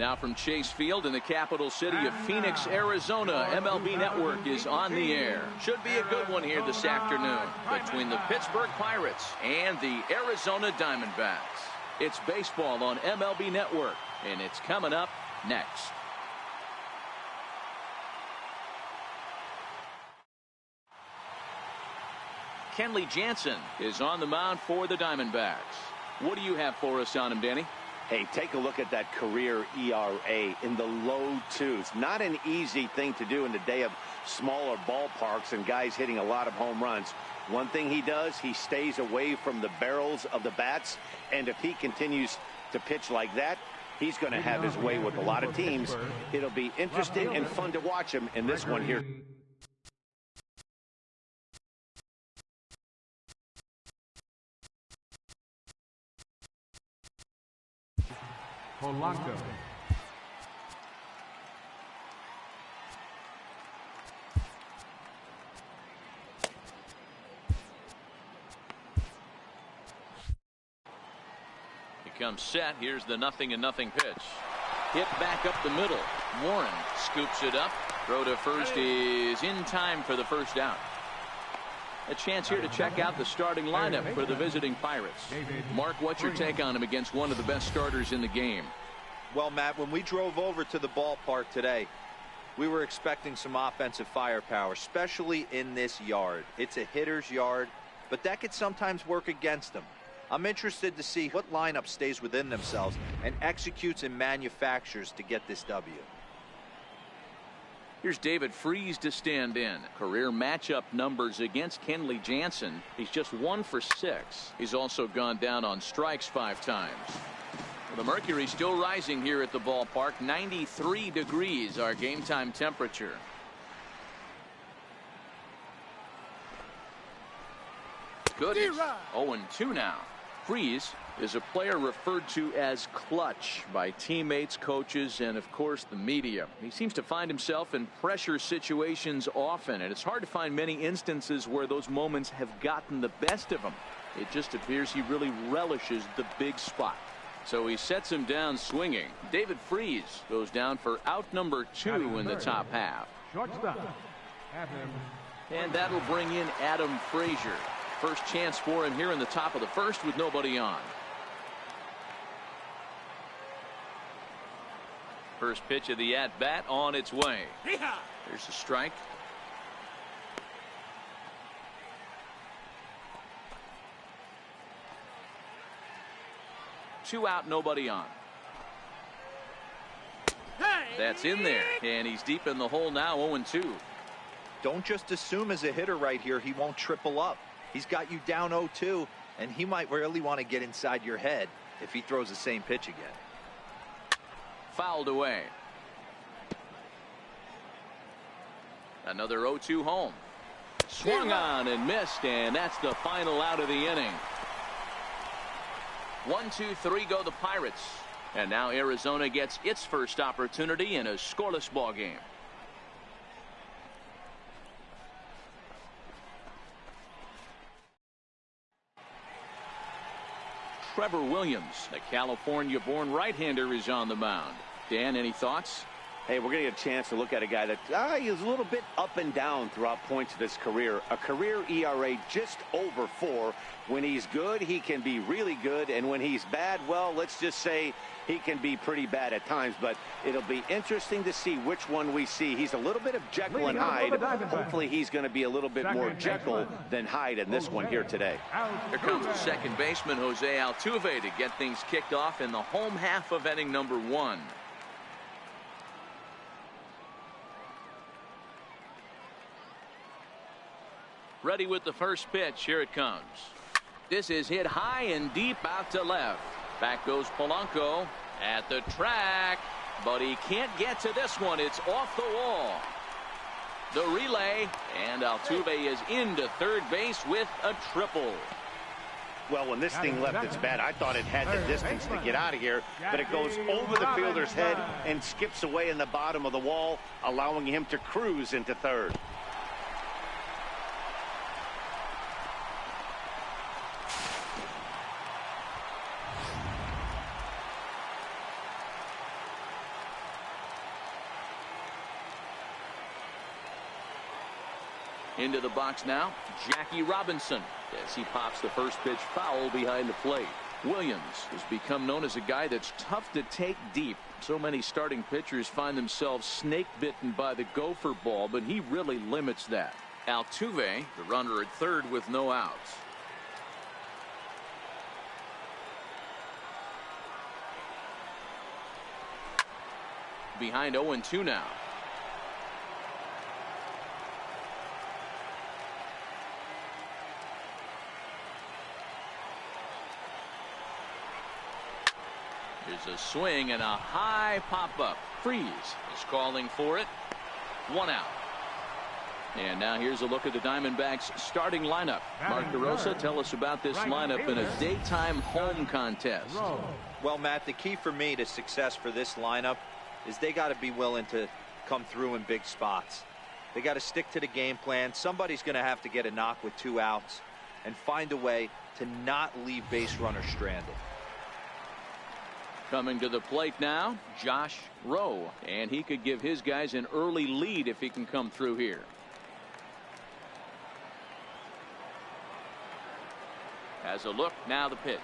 Now from Chase Field in the capital city of Phoenix, Arizona, MLB Network is on the air. Should be a good one here this afternoon between the Pittsburgh Pirates and the Arizona Diamondbacks. It's baseball on MLB Network, and it's coming up next. Kenley Jansen is on the mound for the Diamondbacks. What do you have for us on him, Danny? Hey, take a look at that career ERA in the low twos. Not an easy thing to do in the day of smaller ballparks and guys hitting a lot of home runs. One thing he does, he stays away from the barrels of the bats, and if he continues to pitch like that, he's going to have his way with a lot of teams. It'll be interesting and fun to watch him in this one here. Polanco. He comes set. Here's the 0-0 pitch. Hit back up the middle. Warren scoops it up. Throw to first is in time for the first out. A chance here to check out the starting lineup for the visiting Pirates. Mark, what's your take on him against one of the best starters in the game? Well, Matt, when we drove over to the ballpark today, we were expecting some offensive firepower, especially in this yard. It's a hitter's yard, but that could sometimes work against them. I'm interested to see what lineup stays within themselves and executes and manufactures to get this W. Here's David Freese to stand in. Career matchup numbers against Kenley Jansen. He's just 1 for 6. He's also gone down on strikes 5 times. The mercury still rising here at the ballpark. 93 degrees our game time temperature. Good. 0-2 now. Freese is a player referred to as clutch by teammates, coaches, and of course the media. He seems to find himself in pressure situations often, and it's hard to find many instances where those moments have gotten the best of him. It just appears he really relishes the big spot. So he sets him down swinging. David Freese goes down for out number 2 in the top half. And that'll bring in Adam Frazier. First chance for him here in the top of the first with nobody on. First pitch of the at-bat on its way. There's a strike. Two out, nobody on. That's in there, and he's deep in the hole now, 0-2. Don't just assume as a hitter right here he won't triple up. He's got you down 0-2, and he might really want to get inside your head if he throws the same pitch again. Fouled away. Another 0-2 home. Swung on and missed, and that's the final out of the inning. 1-2-3 go the Pirates. And now Arizona gets its first opportunity in a scoreless ball game. Trevor Williams, a California-born right-hander, is on the mound. Dan, any thoughts? Hey, we're going to get a chance to look at a guy that is a little bit up and down throughout points of his career. A career ERA just over 4. When he's good, he can be really good. And when he's bad, well, let's just say he can be pretty bad at times. But it'll be interesting to see which one we see. He's a little bit of Jekyll and Hyde. Hopefully he's going to be a little bit more Jekyll than Hyde in this one here today. Here comes the second baseman, Jose Altuve, to get things kicked off in the home half of inning number 1. Ready with the first pitch. Here it comes. This is hit high and deep out to left. Back goes Polanco at the track, but he can't get to this one. It's off the wall. The relay, and Altuve is into third base with a triple. Well, when this thing left its bat, I thought it had the distance to get out of here, but it goes over the fielder's head and skips away in the bottom of the wall, allowing him to cruise into third. Into the box now, Jackie Robinson, as he pops the first pitch foul behind the plate. Williams has become known as a guy that's tough to take deep. So many starting pitchers find themselves snake bitten by the gopher ball, but he really limits that. Altuve, the runner at third with no outs. Behind 0-2 now. There's a swing and a high pop-up. Freeze is calling for it. 1 out. And now here's a look at the Diamondbacks starting lineup. Mark DeRosa, tell us about this lineup in a daytime home contest. Well, Matt, the key for me to success for this lineup is they got to be willing to come through in big spots. They got to stick to the game plan. Somebody's going to have to get a knock with 2 outs and find a way to not leave base runners stranded. Coming to the plate now, Josh Rowe, and he could give his guys an early lead if he can come through here. Has a look, now the pitch.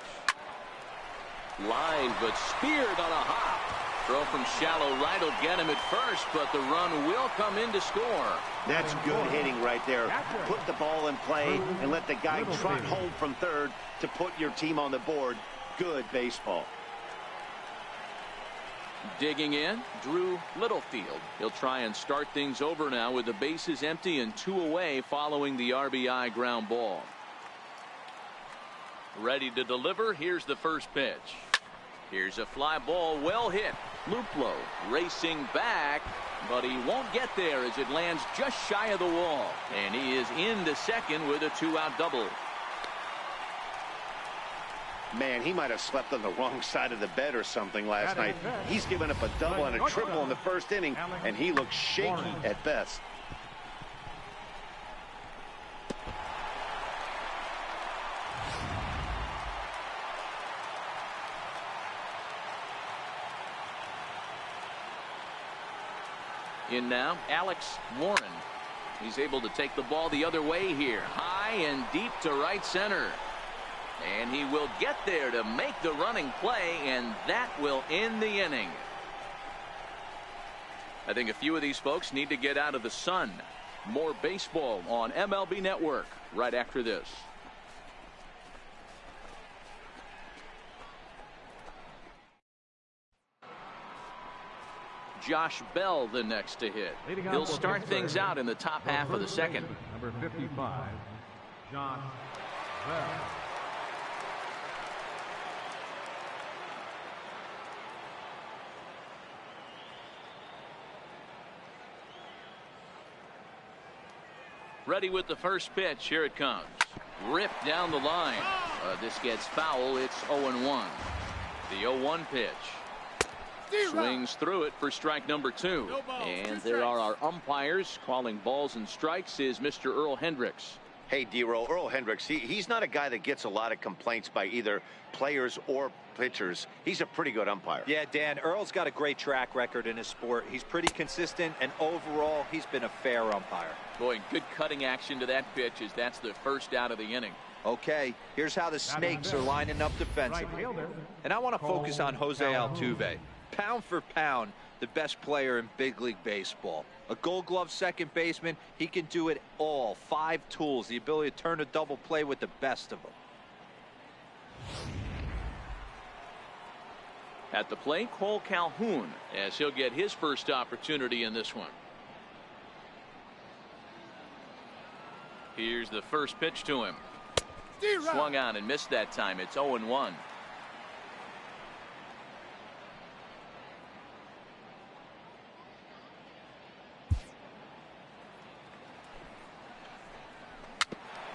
Line, but speared on a hop. Throw from shallow right will get him at first, but the run will come in to score. That's good hitting right there. Put the ball in play and let the guy trot home from third to put your team on the board. Good baseball. Digging in, Drew Littlefield. He'll try and start things over now with the bases empty and 2 away following the RBI ground ball. Ready to deliver. Here's the first pitch. Here's a fly ball, well hit. Luplow racing back, but he won't get there as it lands just shy of the wall. And he is into second with a 2-out double. Man, he might have slept on the wrong side of the bed or something last night. He's given up a double and a triple in the first inning, and he looks shaky at best. In now, Alex Warren. He's able to take the ball the other way here. High and deep to right center. And he will get there to make the running play, and that will end the inning. I think a few of these folks need to get out of the sun. More baseball on MLB Network right after this. Josh Bell the next to hit. He'll start things out in the top half of the second. Number 55, Josh Bell. Ready with the first pitch. Here it comes. Ripped down the line. This gets foul. It's 0-1. The 0-1 pitch. Swings through it for strike number 2. And there are our umpires. Calling balls and strikes is Mr. Earl Hendricks. Hey, D-Roll, Earl Hendricks, he's not a guy that gets a lot of complaints by either players or pitchers. He's a pretty good umpire. Yeah, Dan, Earl's got a great track record in his sport. He's pretty consistent, and overall, he's been a fair umpire. Boy, good cutting action to that pitch as that's the first out of the inning. Okay, here's how the Snakes are lining up defensively. And I want to focus on Jose Altuve. Pound for pound, the best player in big league baseball. A Gold Glove second baseman, he can do it all. 5 tools, the ability to turn a double play with the best of them. At the plate, Cole Calhoun, as he'll get his first opportunity in this one. Here's the first pitch to him. Swung on and missed that time. It's 0-1.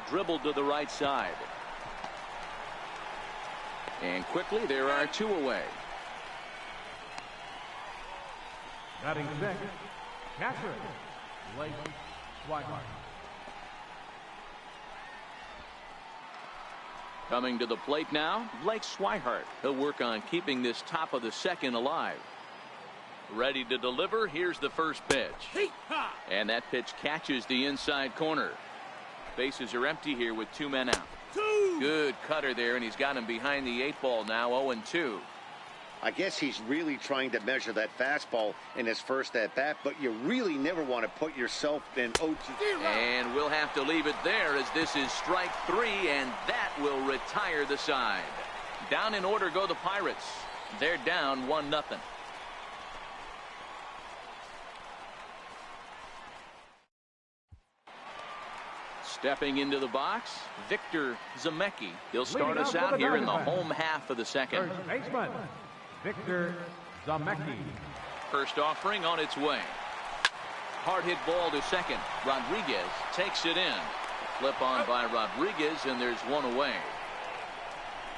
Dribbled to the right side. And quickly there are 2 away. Batting second, catcher, Blake Swihart. Coming to the plate now, Blake Swihart. He'll work on keeping this top of the second alive. Ready to deliver. Here's the first pitch. And that pitch catches the inside corner. Bases are empty here with 2 men out. Good cutter there, and he's got him behind the 8 ball now. 0-2. I guess he's really trying to measure that fastball in his first at bat, but you really never want to put yourself in 0-2. And we'll have to leave it there, as this is strike 3, and that will retire the side. Down in order go the Pirates. They're down 1-0. Stepping into the box, Victor Zemecki. He'll start us out here in the home half of the second. First baseman, Victor Zemecki. First offering on its way. Hard hit ball to second. Rodriguez takes it in. Flip on by Rodriguez, and there's one away.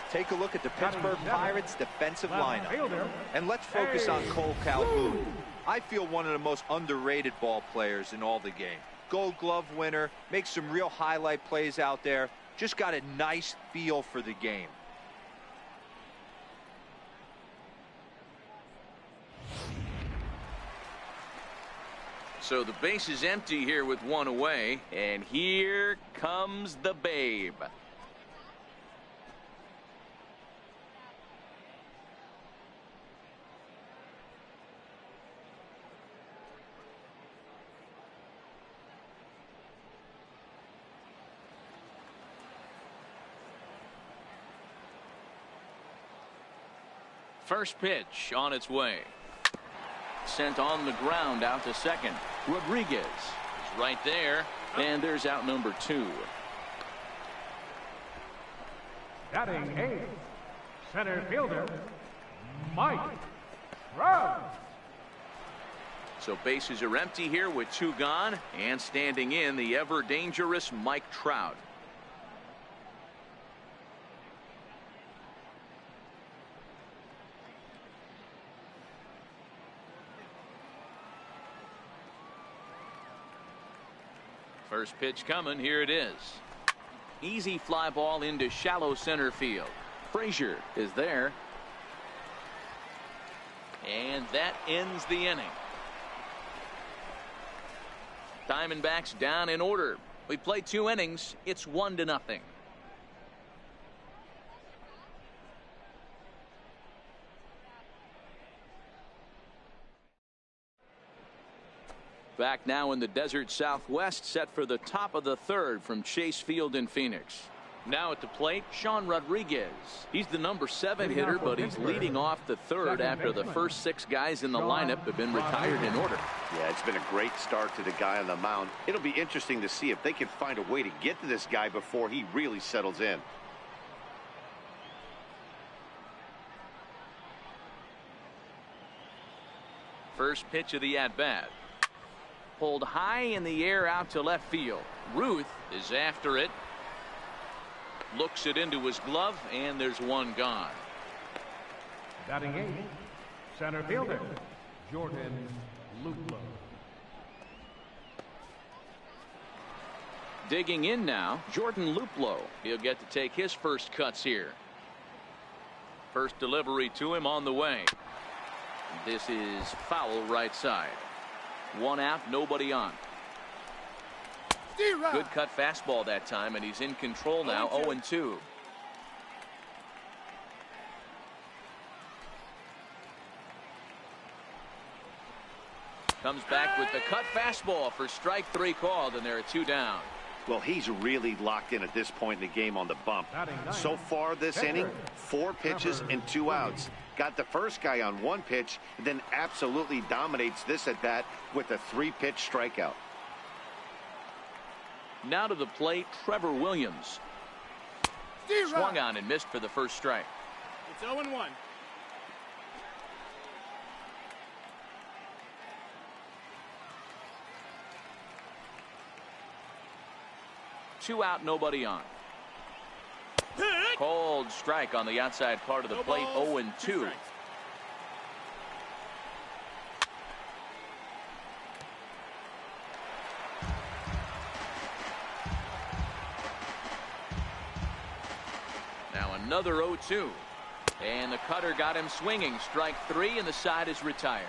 Take a look at the Pittsburgh Pirates defensive lineup. And let's focus on Cole Calhoun. I feel one of the most underrated ball players in all the game. Gold Glove winner, makes some real highlight plays out there. Just got a nice feel for the game. So the base is empty here with 1 away, and here comes the Babe. First pitch on its way. Sent on the ground out to second. Rodriguez is right there, and there's out number 2. Batting 8, center fielder, Mike Trout. So bases are empty here with 2 gone, and standing in the ever dangerous Mike Trout. First pitch coming. Here it is. Easy fly ball into shallow center field. Frazier is there. And that ends the inning. Diamondbacks down in order. We played 2 innings. It's 1-0. Back now in the desert Southwest, set for the top of the 3rd from Chase Field in Phoenix. Now at the plate, Sean Rodriguez. He's the number 7 hitter, but he's leading off the 3rd after the first 6 guys in the lineup have been retired in order. Yeah, it's been a great start to the guy on the mound. It'll be interesting to see if they can find a way to get to this guy before he really settles in. First pitch of the at-bat. Pulled high in the air out to left field. Ruth is after it. Looks it into his glove, and there's 1 gone. Batting 8, center fielder, Jordan Luplow. Digging in now, Jordan Luplow. He'll get to take his first cuts here. First delivery to him on the way. This is foul right side. 1 out, nobody on. Good cut fastball that time, and he's in control now. 0-2. Comes back with the cut fastball for strike 3 called, and there are 2 down. Well, he's really locked in at this point in the game on the bump. So far this inning, 4 pitches and 2 outs. Got the first guy on 1 pitch, and then absolutely dominates this at bat with a 3-pitch strikeout. Now to the plate, Trevor Williams. Swung on and missed for the first strike. It's 0-1. Two out, nobody on. Cold strike on the outside part of the plate. 0-2. Now another 0-2. And the cutter got him swinging. Strike 3, and the side is retired.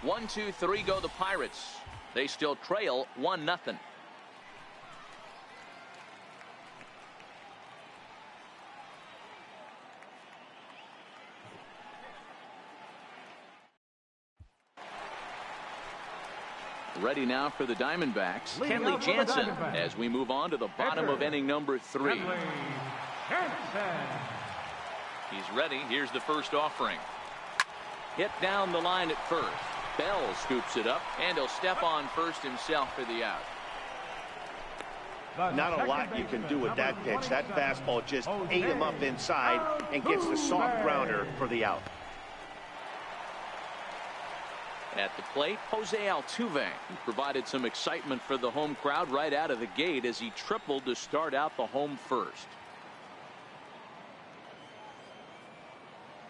1, 2, 3 go the Pirates. They still trail 1-0. Ready now for the Diamondbacks, Kenley Jansen, as we move on to the bottom of inning number 3. He's ready. Here's the first offering. Hit down the line at first. Bell scoops it up, and he'll step on first himself for the out. Not a lot you can do with that pitch. That fastball just ate him up inside and gets the soft grounder for the out. At the plate, Jose Altuve, who provided some excitement for the home crowd right out of the gate as he tripled to start out the home first.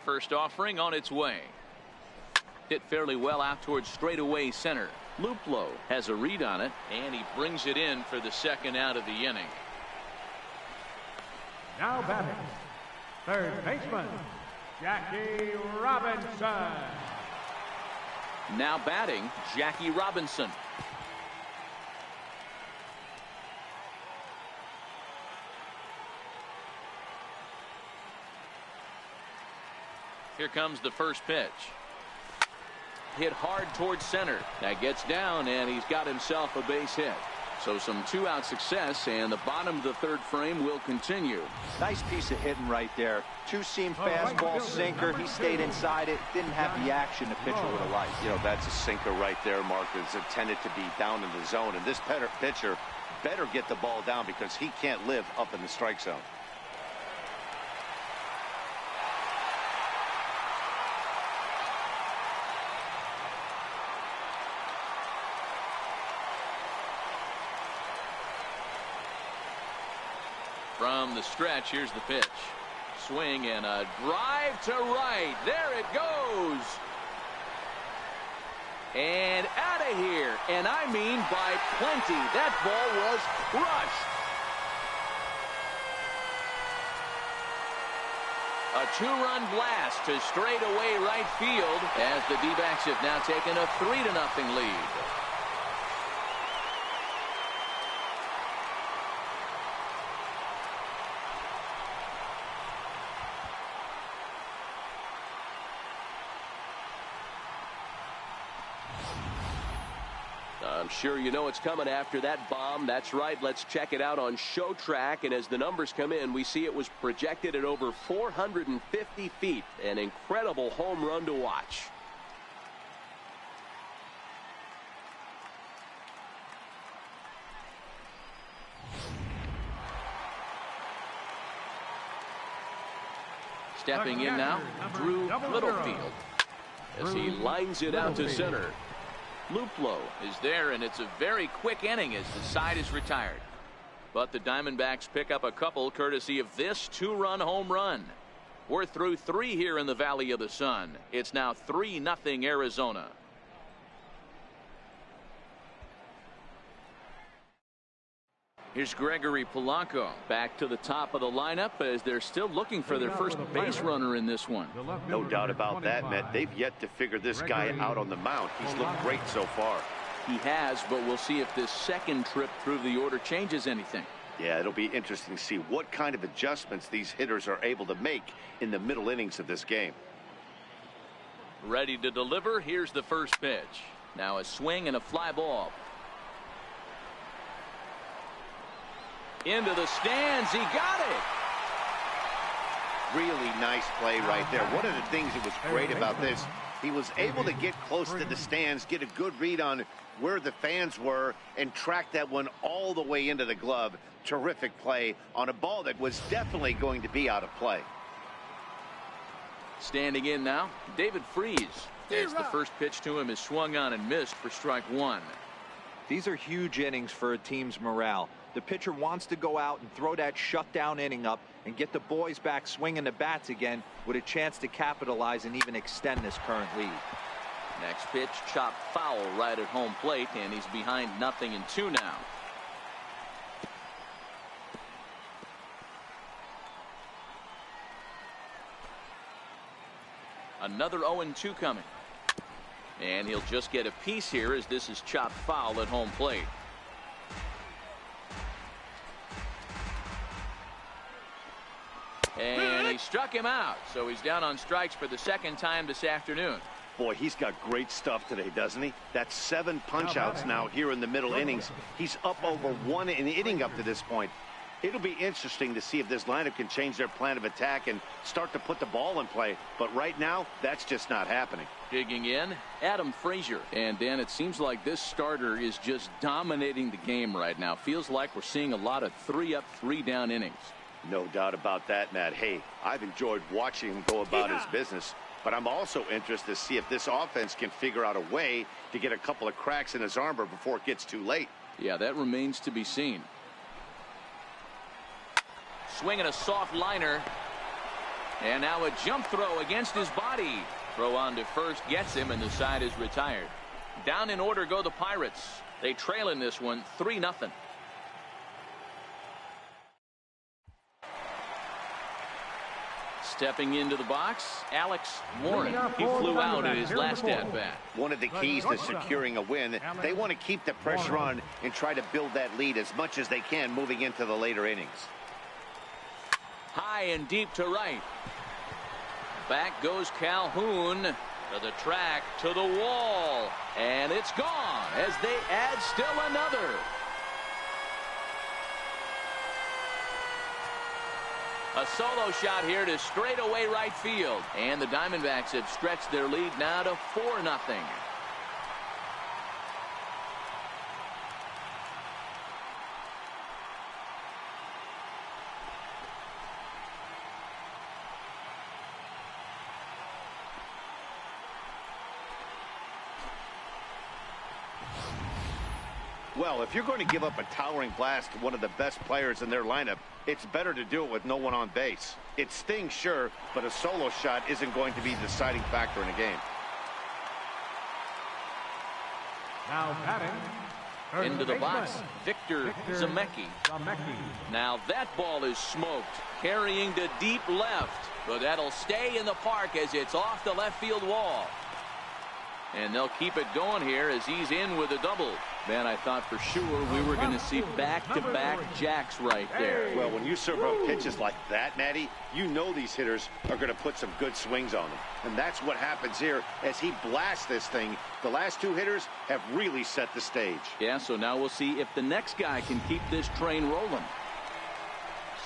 First offering on its way. Hit fairly well out towards straightaway center. Luplow has a read on it, and he brings it in for the second out of the inning. Now batting, third baseman, Jackie Robinson. Now batting, Jackie Robinson. Here comes the first pitch. Hit hard towards center. That gets down, and he's got himself a base hit. So some two-out success, and the bottom of the third frame will continue. Nice piece of hitting right there. Two-seam fastball, sinker. He stayed inside it. Didn't have the action the pitcher would have liked. You know, that's a sinker right there, Mark. It's intended to be down in the zone. And this pitcher better get the ball down because he can't live up in the strike zone. From the stretch, here's the pitch. Swing and a drive to right. There it goes. And out of here. And I mean by plenty. That ball was crushed. A two-run blast to straightaway right field as the D-backs have now taken a 3-0 lead. I'm sure you know what's coming after that bomb. That's right. Let's check it out on Show Track. And as the numbers come in, we see it was projected at over 450 feet. An incredible home run to watch. Stepping in now, Drew Littlefield, as he lines it out to center. Luplow is there, and it's a very quick inning as the side is retired. But the Diamondbacks pick up a couple courtesy of this two-run home run. We're through 3 here in the Valley of the Sun. It's now 3-0 Arizona. Here's Gregory Polanco back to the top of the lineup as they're still looking for their first base runner in this one. No doubt about that, Matt. They've yet to figure this guy out on the mound. He's looked great so far. He has, but we'll see if this second trip through the order changes anything. Yeah, it'll be interesting to see what kind of adjustments these hitters are able to make in the middle innings of this game. Ready to deliver. Here's the first pitch. Now a swing and a fly ball. Into the stands. He got it. Really nice play right there. One of the things that was great about this, he was able to get close to the stands, get a good read on where the fans were, and track that one all the way into the glove. Terrific play on a ball that was definitely going to be out of play. Standing in now, David Freese. As the first pitch to him is swung on and missed for strike 1. These are huge innings for a team's morale. The pitcher wants to go out and throw that shutdown inning up and get the boys back swinging the bats again with a chance to capitalize and even extend this current lead. Next pitch, chopped foul right at home plate, and he's behind 0-2 now. Another 0-2 coming. And he'll just get a piece here as this is chopped foul at home plate. And he struck him out, so he's down on strikes for the second time this afternoon. Boy, he's got great stuff today, doesn't he? That's 7 punch-outs now here in the middle innings. He's up over 1 an inning up to this point. It'll be interesting to see if this lineup can change their plan of attack and start to put the ball in play. But right now, that's just not happening. Digging in, Adam Frazier. And, Dan, it seems like this starter is just dominating the game right now. Feels like we're seeing a lot of 3-up, 3-down innings. No doubt about that, Matt. Hey, I've enjoyed watching him go about his business. But I'm also interested to see if this offense can figure out a way to get a couple of cracks in his armor before it gets too late. Yeah, that remains to be seen. Swinging a soft liner. And now a jump throw against his body. Throw on to first gets him, and the side is retired. Down in order go the Pirates. They trail in this one 3-0. Stepping into the box, Alex Warren. He flew out at his last at-bat. One of the keys to securing a win, they want to keep the pressure on and try to build that lead as much as they can moving into the later innings. High and deep to right. Back goes Calhoun to the track, to the wall. And it's gone as they add still another. A solo shot here to straightaway right field. And the Diamondbacks have stretched their lead now to 4-0. Well, if you're going to give up a towering blast to one of the best players in their lineup, it's better to do it with no one on base. It stings, sure, but a solo shot isn't going to be the deciding factor in a game. Now batting. Into the box, Victor Zemecki. Now that ball is smoked, carrying to deep left, but that'll stay in the park as it's off the left field wall. And they'll keep it going here as he's in with a double. Man, I thought for sure we were going to see back-to-back jacks right there. Well, when you serve up pitches like that, Matty, you know these hitters are going to put some good swings on them. And that's what happens here as he blasts this thing. The last 2 hitters have really set the stage. Yeah, so now we'll see if the next guy can keep this train rolling.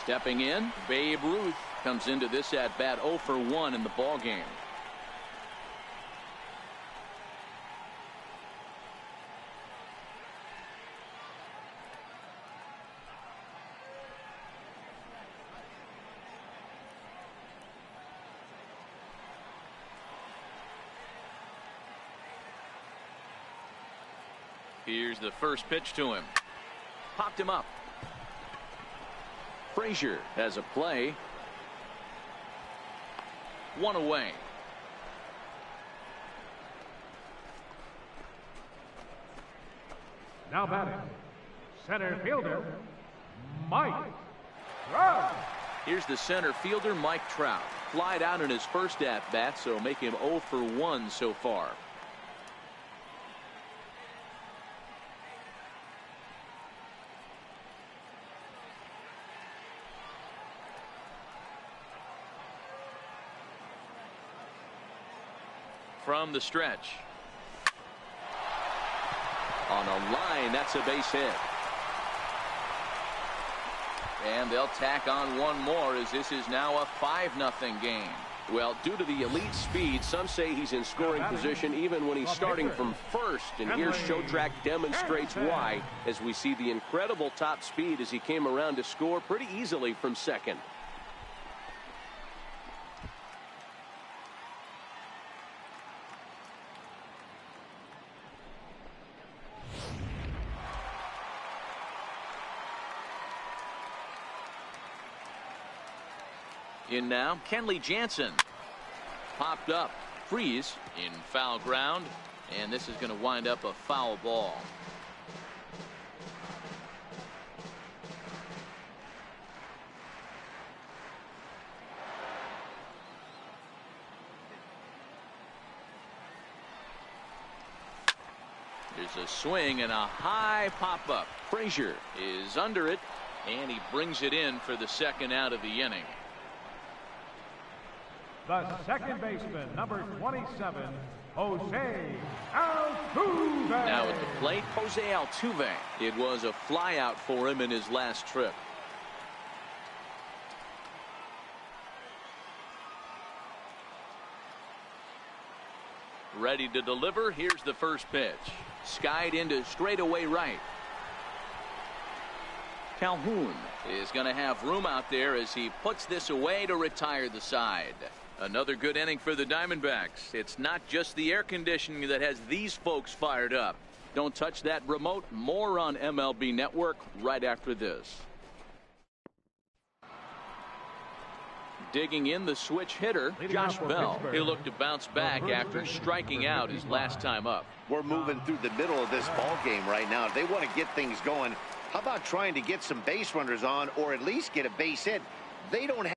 Stepping in, Babe Ruth comes into this at-bat 0 for 1 in the ballgame. Here's the first pitch to him. Popped him up. Frazier has a play. 1 away. Now batting. Center fielder, Mike Trout. Here's the center fielder, Mike Trout. Flied out in his first at-bat, so make him 0 for 1 so far. From the stretch. On a line, that's a base hit. And they'll tack on one more as this is now a 5-0 game. Well, due to the elite speed, some say he's in scoring position even when he's starting from first. And here Showtrack demonstrates why as we see the incredible top speed as he came around to score pretty easily from second. In now, Kenley Jansen. Popped up. Freeze in foul ground. And this is going to wind up a foul ball. There's a swing and a high pop-up. Frazier is under it, and he brings it in for the second out of the inning. The second baseman, number 27, Jose Altuve. Now at the plate, Jose Altuve. It was a flyout for him in his last trip. Ready to deliver. Here's the first pitch. Skied into straightaway right. Calhoun is going to have room out there as he puts this away to retire the side. Another good inning for the Diamondbacks. It's not just the air conditioning that has these folks fired up. Don't touch that remote. More on MLB Network right after this. Digging in, the switch hitter, Josh Bell. He'll look to bounce back after striking out his last time up. We're moving through the middle of this ball game right now. If they want to get things going, how about trying to get some base runners on, or at least get a base hit? They don't have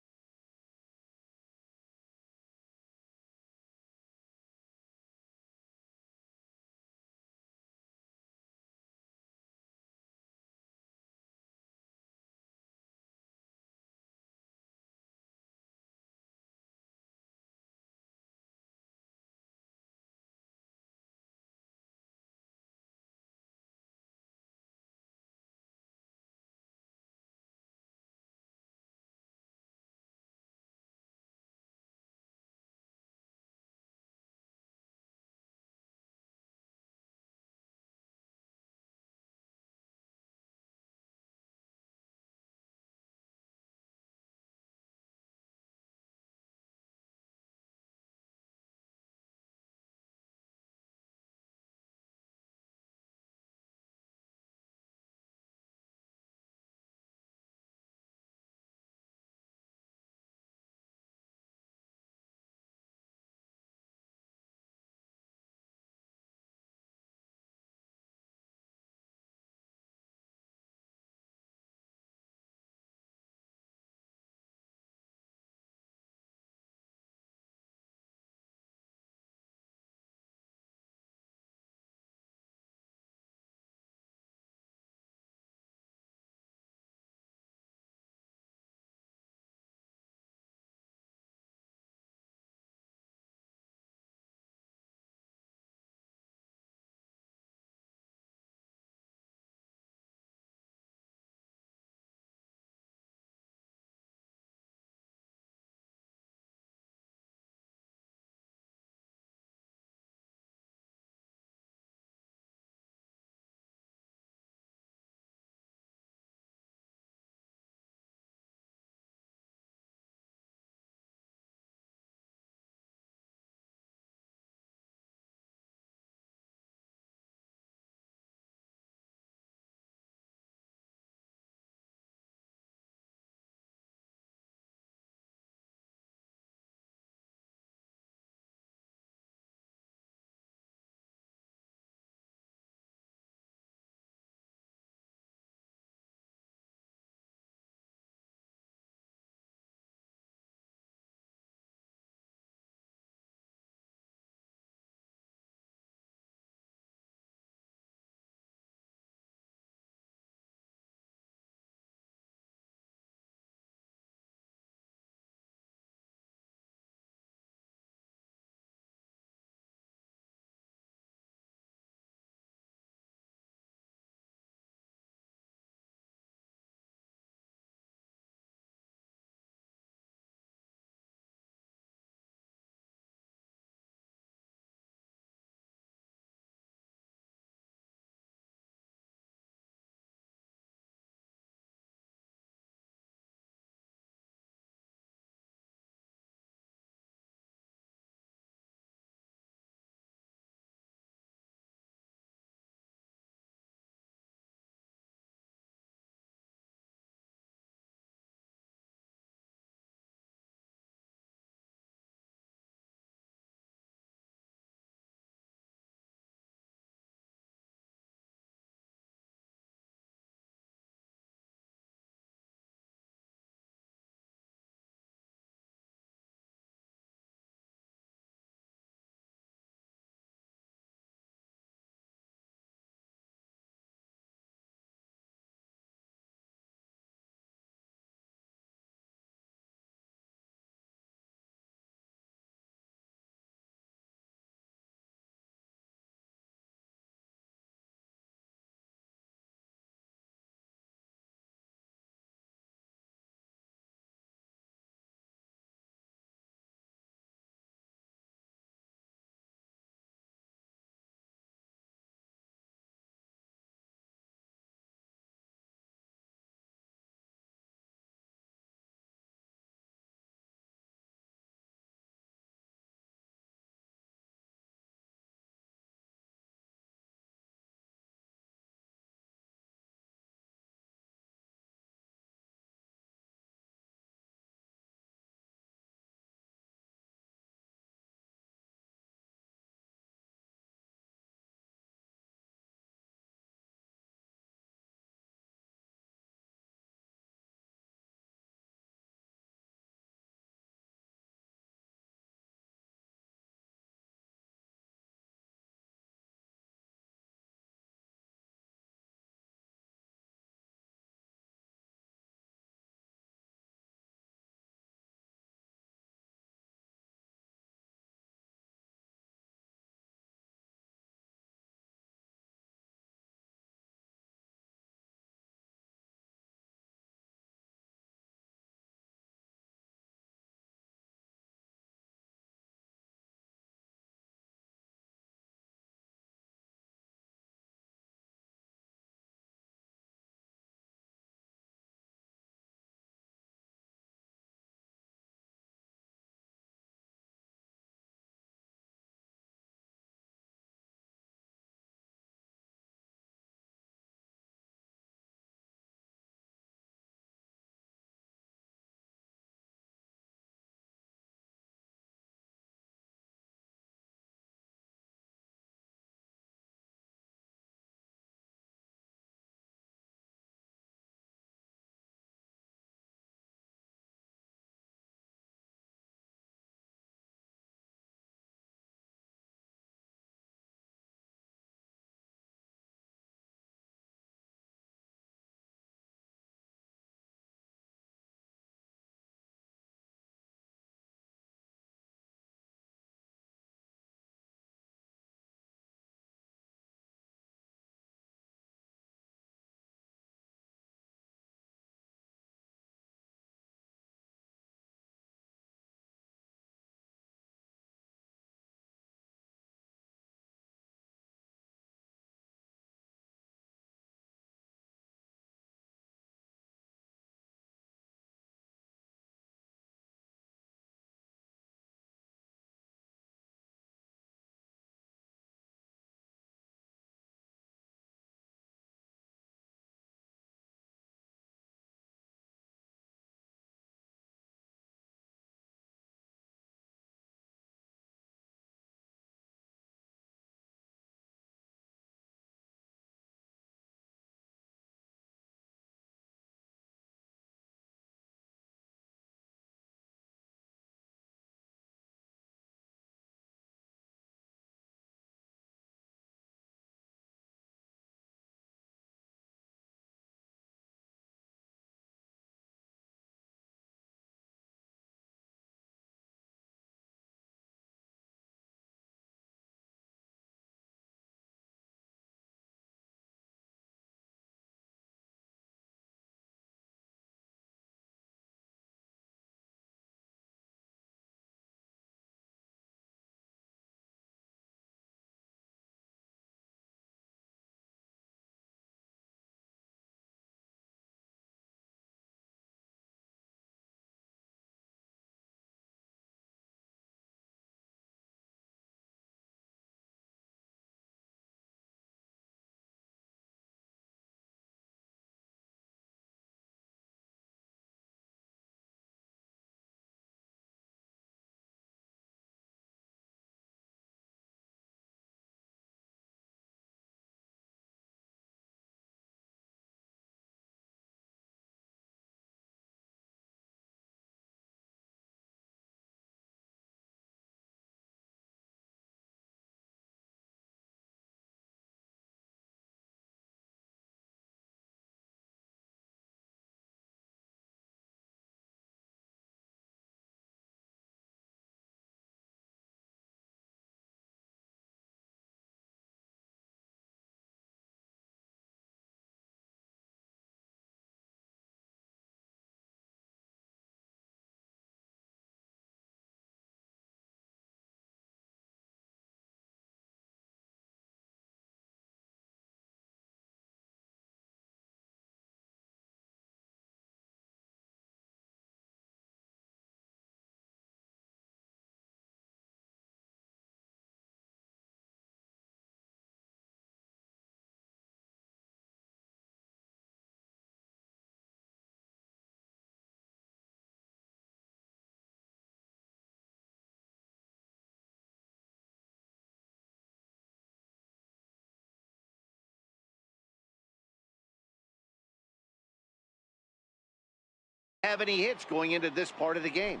have any hits going into this part of the game.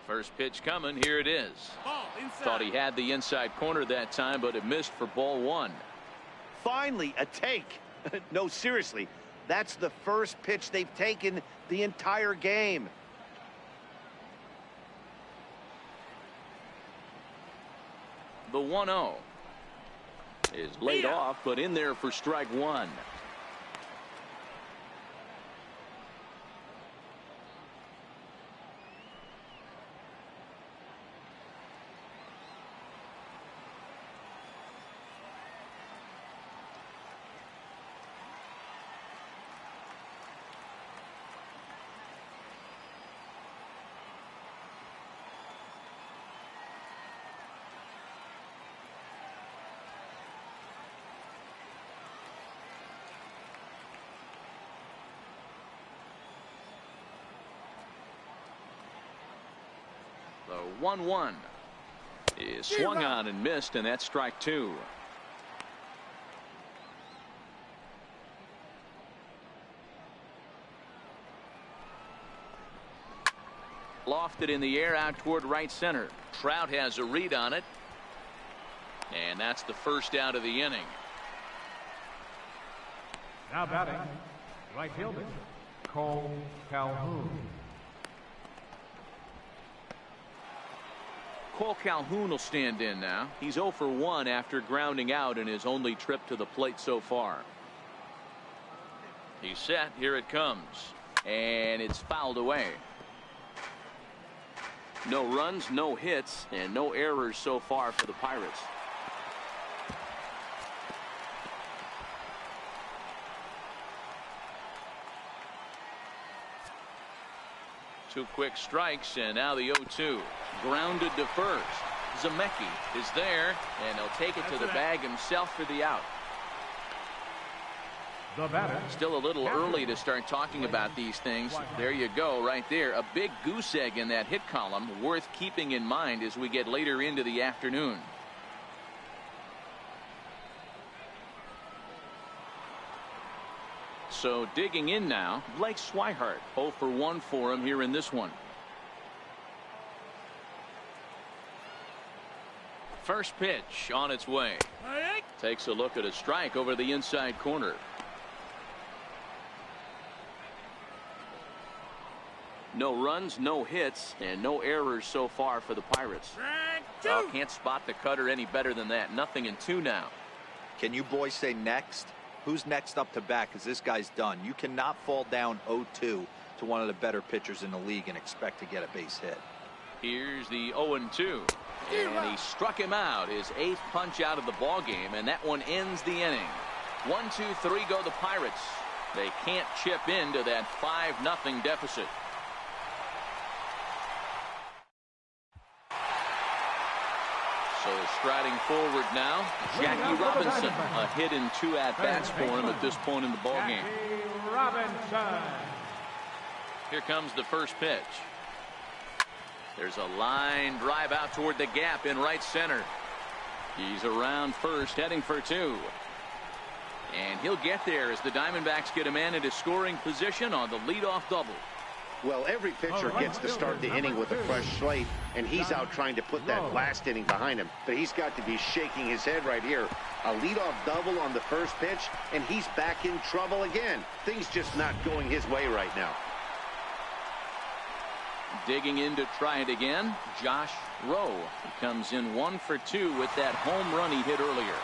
First pitch coming. Here it is. Thought he had the inside corner that time, but it missed for ball one. Finally, a take. No, seriously, that's the first pitch they've taken the entire game. The 1-0 is laid off, but in there for strike one. The 1-1 is swung on and missed, and that's strike two. Lofted in the air out toward right center. Trout has a read on it, and that's the first out of the inning. Now batting, right fielder, Cole Calhoun. Cole Calhoun will stand in now. He's 0 for 1 after grounding out in his only trip to the plate so far. He's set. Here it comes. And it's fouled away. No runs, no hits, and no errors so far for the Pirates. Two quick strikes, and now the 0-2. Grounded to first. Zemecki is there, and he'll take it to the bag himself for the out. The batter. Still a little early to start talking about these things. There you go, right there. A big goose egg in that hit column, worth keeping in mind as we get later into the afternoon. So digging in now, Blake Swihart. 0 for 1 for him here in this one. First pitch on its way. Takes a look at a strike over the inside corner. No runs, no hits, and no errors so far for the Pirates. Oh, can't spot the cutter any better than that. Nothing in 2 now. Can you boys say next? Who's next up to bat? Because this guy's done. You cannot fall down 0-2 to one of the better pitchers in the league and expect to get a base hit. Here's the 0-2. And he struck him out. His 8th punch out of the ball game, and that one ends the inning. 1, 2, 3 go the Pirates. They can't chip into that 5-0 deficit. So striding forward now, Jackie Robinson. A hit in 2 at-bats for him at this point in the ballgame. Jackie Robinson. Here comes the first pitch. There's a line drive out toward the gap in right center. He's around first, heading for 2. And he'll get there as the Diamondbacks get a man into scoring position on the leadoff double. Well, every pitcher gets to start the inning with a fresh slate, and he's out trying to put that last inning behind him. But he's got to be shaking his head right here. A leadoff double on the first pitch, and he's back in trouble again. Things just not going his way right now. Digging in to try it again, Josh Rowe. He comes in 1 for 2 with that home run he hit earlier.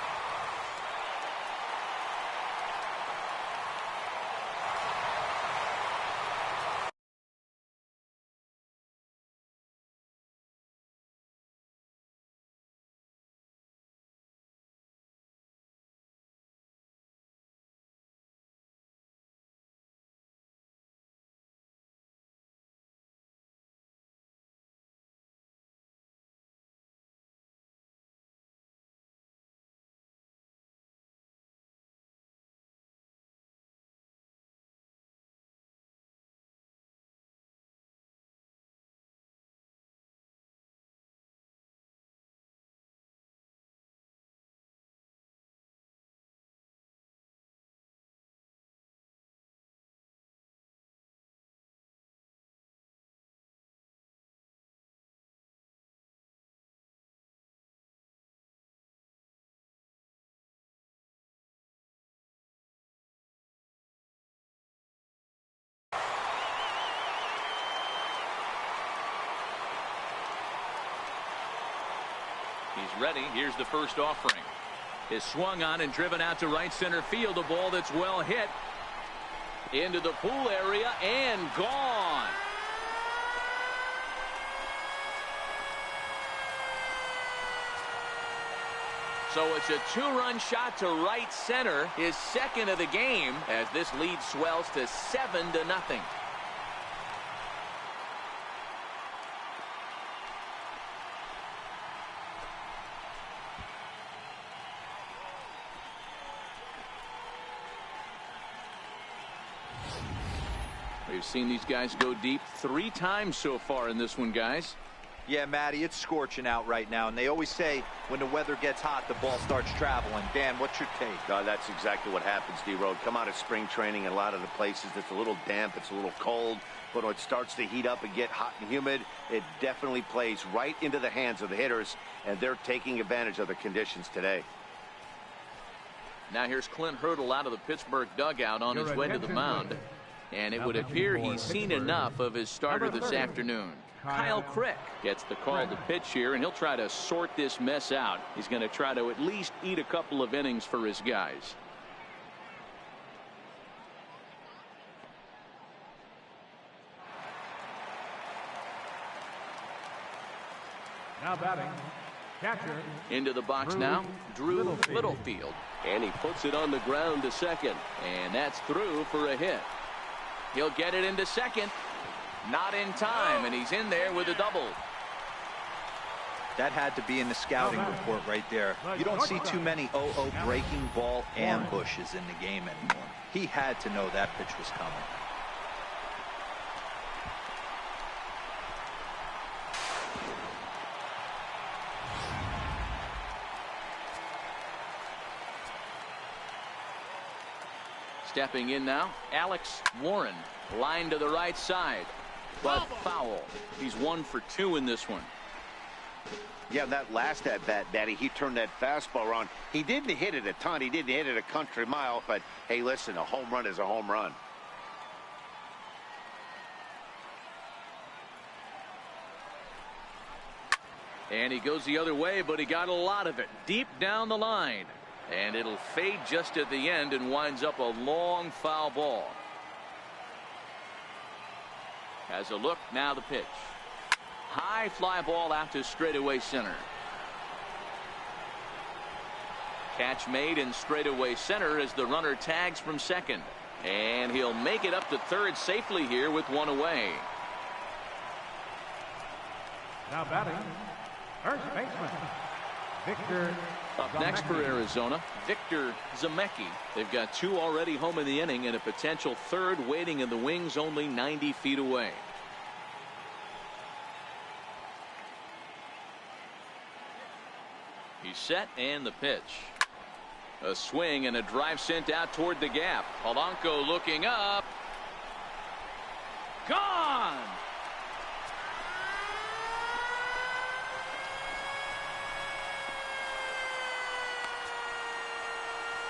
He's ready. Here's the first offering. Is swung on and driven out to right center field. A ball that's well hit into the pool area and gone. So it's a two-run shot to right center, his second of the game, as this lead swells to 7-0. We've seen these guys go deep 3 times so far in this one, guys. Yeah, Matty, it's scorching out right now, and they always say when the weather gets hot, the ball starts traveling. Dan, what's your take? That's exactly what happens, D-Road. Come out of spring training in a lot of the places, it's a little damp, it's a little cold, but when it starts to heat up and get hot and humid, it definitely plays right into the hands of the hitters, and they're taking advantage of the conditions today. Now here's Clint Hurdle out of the Pittsburgh dugout on his way to the mound. And it would appear he's seen enough of his starter this afternoon. Kyle Crick gets the call to pitch here, and he'll try to sort this mess out. He's going to try to at least eat a couple of innings for his guys. Now batting, catcher. Into the box now, Drew Littlefield. And he puts it on the ground to second. And that's through for a hit. He'll get it into second. Not in time, and he's in there with a double. That had to be in the scouting report right there. You don't see too many 0-0 breaking ball ambushes in the game anymore. He had to know that pitch was coming. Stepping in now, Alex Warren, line to the right side, but foul. He's 1 for 2 in this one. Yeah, that last at bat, Daddy, he turned that fastball around. He didn't hit it a ton. He didn't hit it a country mile, but hey, listen, a home run is a home run. And he goes the other way, but he got a lot of it deep down the line. And it'll fade just at the end and winds up a long foul ball. Has a look, now the pitch. High fly ball out to straightaway center. Catch made in straightaway center as the runner tags from second. And he'll make it up to third safely here with 1 away. Now batting, first baseman, Victor. Up next for Arizona, Victor Zemecki. They've got 2 already home in the inning and a potential third waiting in the wings only 90 feet away. He's set and the pitch. A swing and a drive sent out toward the gap. Polanco looking up. Gone!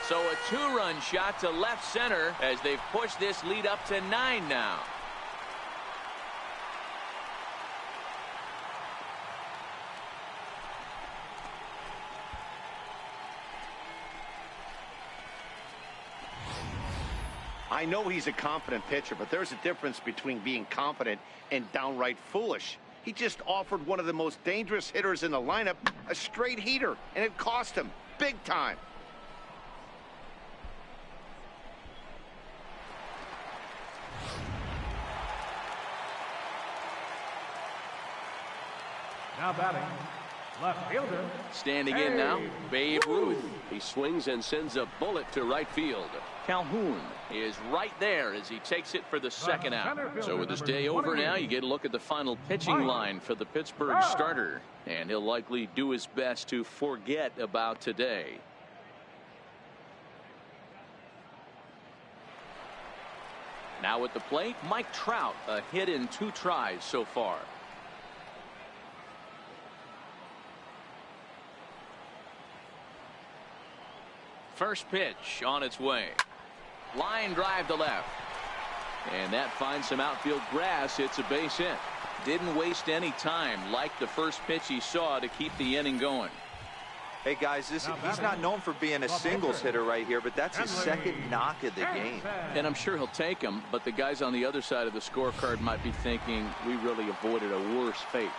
So a 2-run shot to left center as they've pushed this lead up to 9 now. I know he's a confident pitcher, but there's a difference between being confident and downright foolish. He just offered one of the most dangerous hitters in the lineup a straight heater, and it cost him big time. Now batting, left fielder. Standing in now, Babe Ruth. He swings and sends a bullet to right field. Calhoun is right there as he takes it for the second out. So with this day over now, you get a look at the final pitching line for the Pittsburgh starter. And he'll likely do his best to forget about today. Now at the plate, Mike Trout, a hit in 2 tries so far. First pitch on its way. Line drive to left. And that finds some outfield grass. It's a base hit. Didn't waste any time like the first pitch he saw to keep the inning going. Hey guys, he's not known for being a singles hitter right here, but that's his second knock of the game. And I'm sure he'll take him, but the guys on the other side of the scorecard might be thinking we really avoided a worse fate.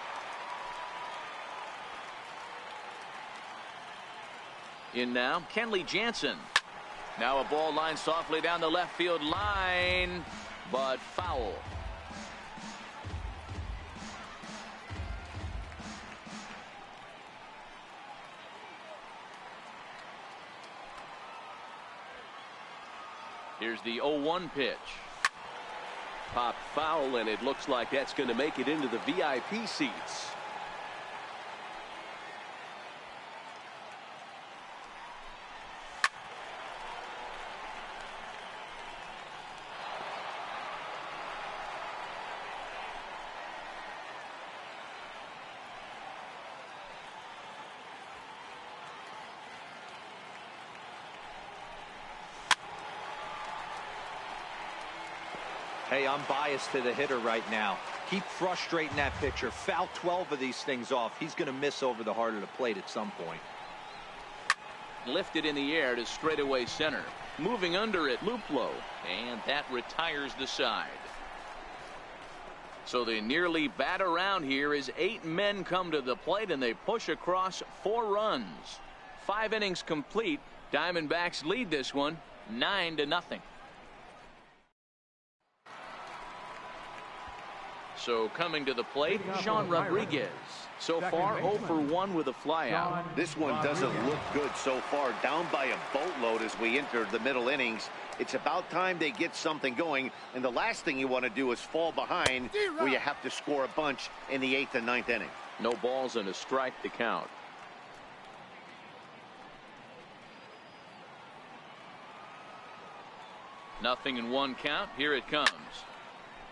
In now, Kenley Jansen. Now a ball lined softly down the left field line, but foul. Here's the 0-1 pitch. Pop foul, and it looks like that's going to make it into the VIP seats. Hey, I'm biased to the hitter right now. Keep frustrating that pitcher. Foul 12 of these things off. He's going to miss over the heart of the plate at some point. Lifted in the air to straightaway center. Moving under it, Luplow. And that retires the side. So they nearly bat around here as 8 men come to the plate and they push across 4 runs. 5 innings complete. Diamondbacks lead this one 9-0. So coming to the plate, Sean Rodriguez. So far 0 for 1 with a flyout. This one doesn't look good so far. Down by a boatload as we enter the middle innings. It's about time they get something going. And the last thing you want to do is fall behind where you have to score a bunch in the 8th and 9th inning. No balls and a strike to count. Nothing in 1 count. Here it comes.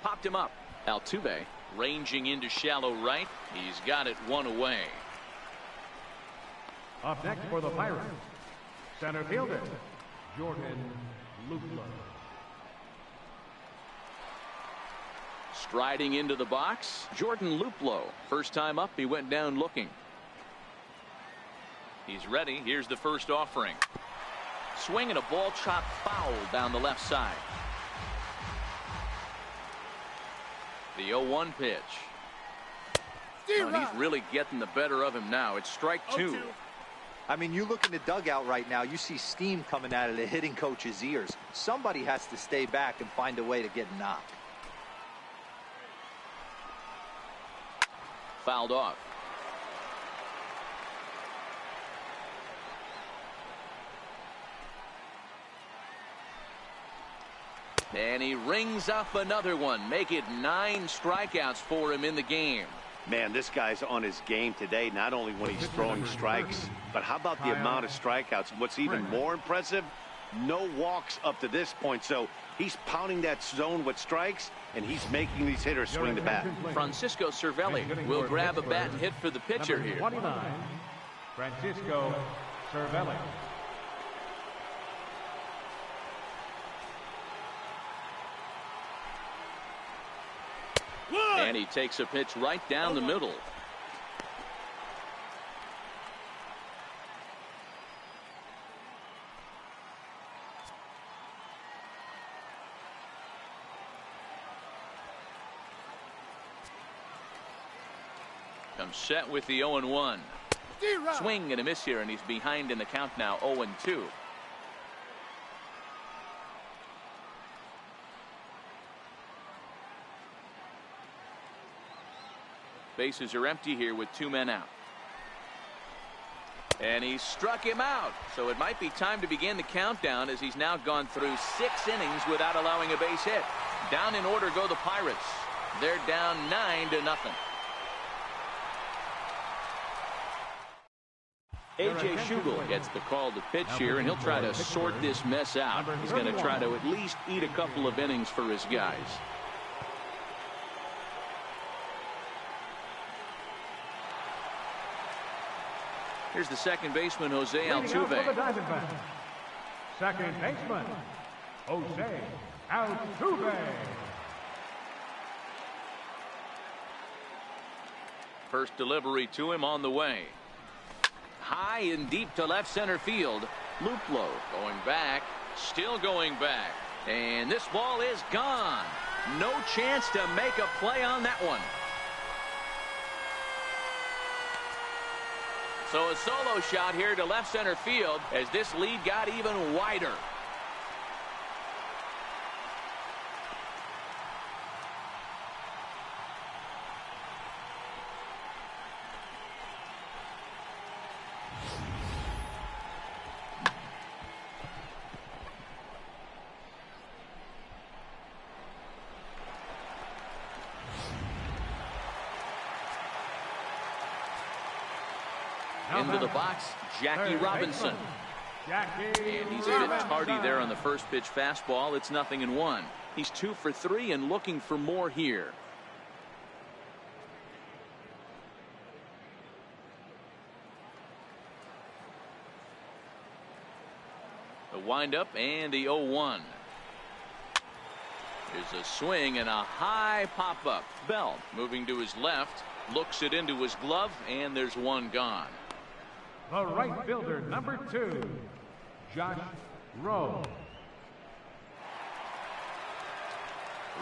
Popped him up. Altuve ranging into shallow right. He's got it 1 away. Up next for the Pirates, center fielder, Jordan Luplow. Striding into the box, Jordan Luplow. First time up, he went down looking. He's ready. Here's the first offering. Swing and a ball chopped foul down the left side. The 0-1 pitch. Oh, and he's really getting the better of him now. It's strike 2. I mean, you look in the dugout right now, you see steam coming out of the hitting coach's ears. Somebody has to stay back and find a way to get knocked. Fouled off. And he rings up another one. Make it 9 strikeouts for him in the game. Man, this guy's on his game today, not only when he's throwing strikes, but how about the amount of strikeouts? And what's even more impressive, no walks up to this point. So he's pounding that zone with strikes, and he's making these hitters swing the bat. Francisco Cervelli will grab a bat and hit for the pitcher here. 29, Francisco Cervelli. And he takes a pitch right down the middle. Comes set with the 0-1. Swing and a miss here, and he's behind in the count now, 0-2. Bases are empty here with 2 men out. And he struck him out. So it might be time to begin the countdown as he's now gone through 6 innings without allowing a base hit. Down in order go the Pirates. They're down 9-0. A.J. Schugel gets the call to pitch here, and he'll try to sort this mess out. He's going to try to at least eat a couple of innings for his guys. Here's the second baseman, Jose Altuve. Second baseman, Jose Altuve. First delivery to him on the way. high and deep to left center field. Luplow going back, still going back, and this ball is gone. No chance to make a play on that one. So a solo shot here to left center field as this lead got even wider. Into the box, Jackie Robinson. And he's a bit tardy there on the first pitch fastball. It's 0-1. He's 2 for 3 and looking for more here. The windup and the 0-1. There's a swing and a high pop up. Bell moving to his left, looks it into his glove, and there's one gone. The right fielder, number 2, Josh Rowe.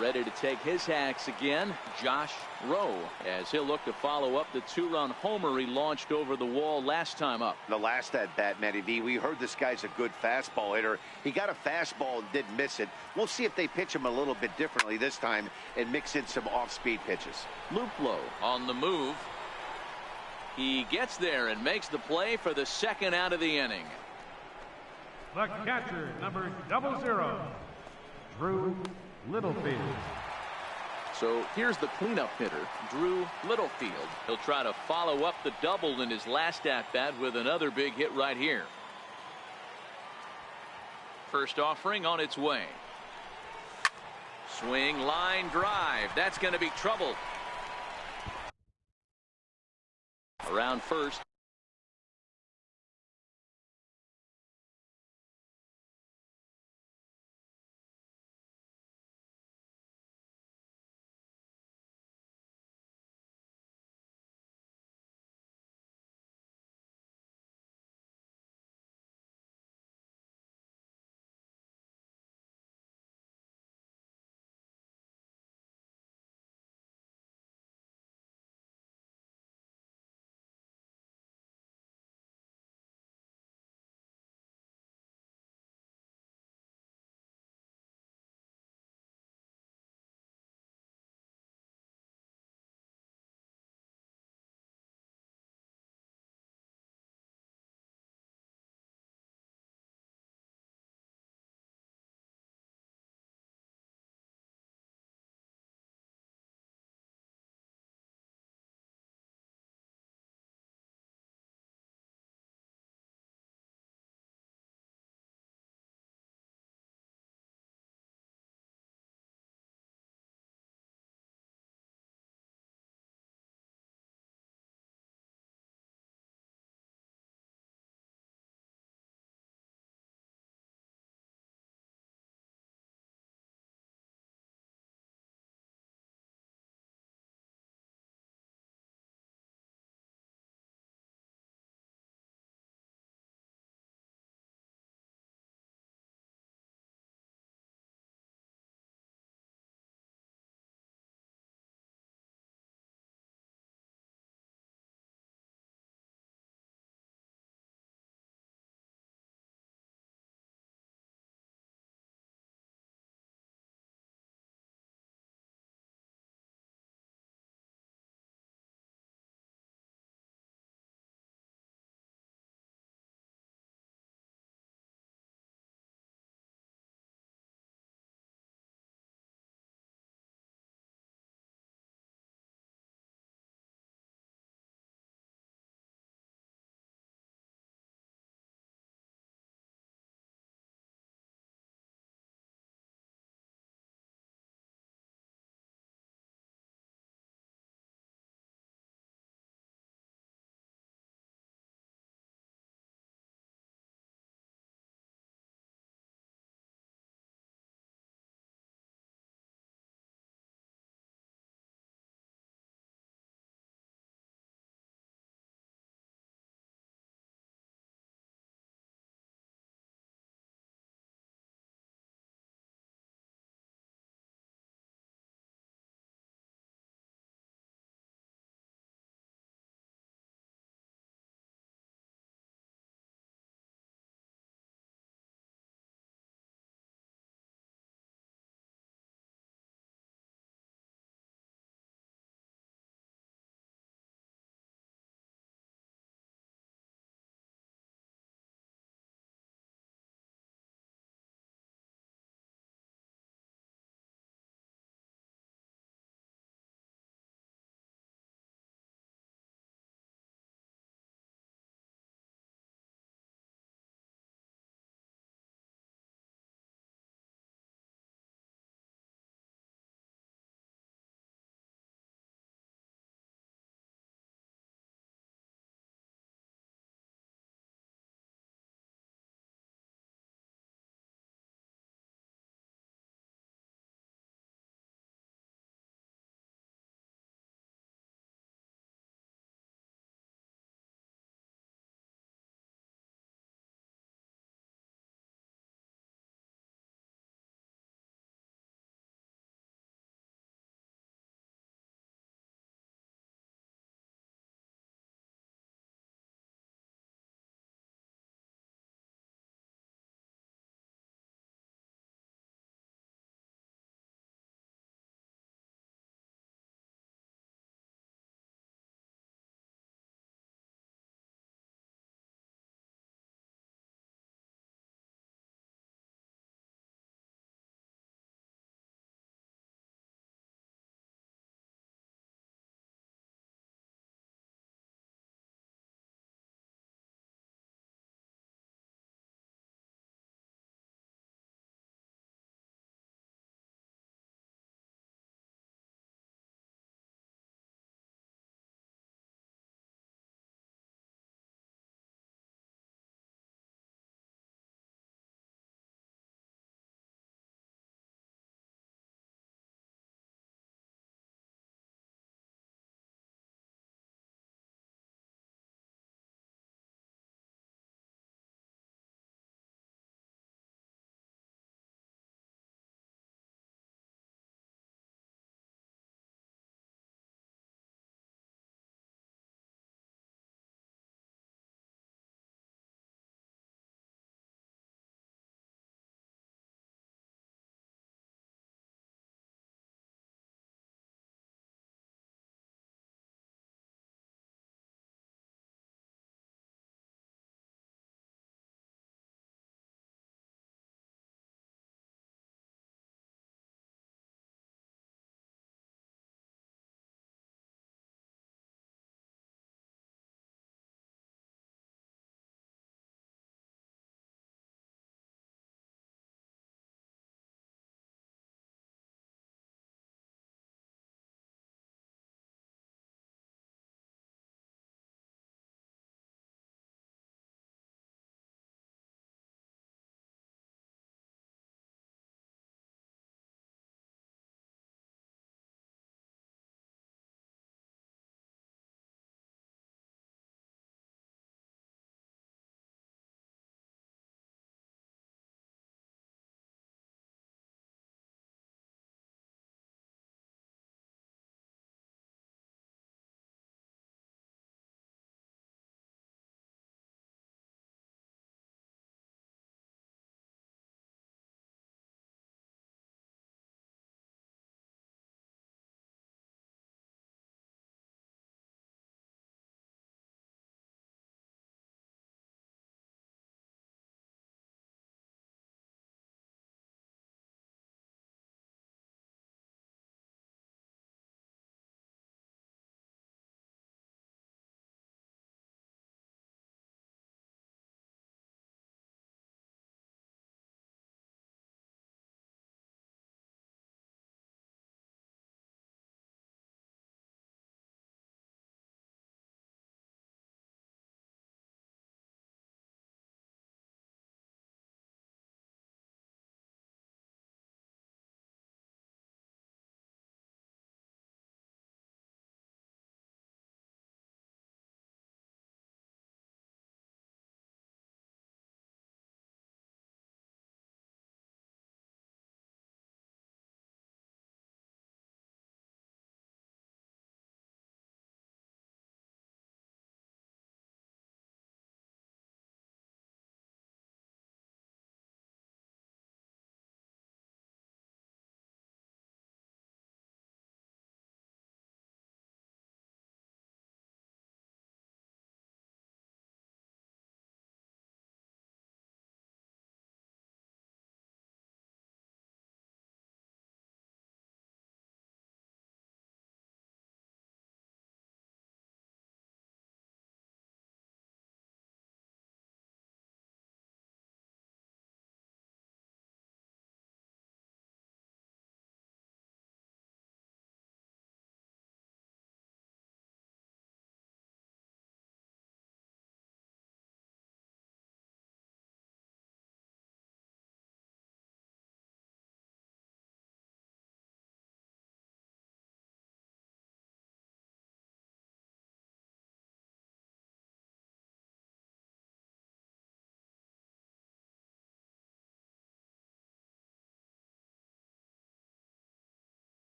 Ready to take his hacks again, Josh Rowe, as he'll look to follow up the 2-run homer he launched over the wall last time up. The last at bat, Matty V, we heard this guy's a good fastball hitter. He got a fastball and didn't miss it. We'll see if they pitch him a little bit differently this time and mix in some off-speed pitches. Luplow on the move. He gets there and makes the play for the second out of the inning. The catcher, number 00, Drew Littlefield. So here's the cleanup hitter, Drew Littlefield. He'll try to follow up the double in his last at-bat with another big hit right here. First offering on its way. Swing, line drive. That's going to be trouble. Around first.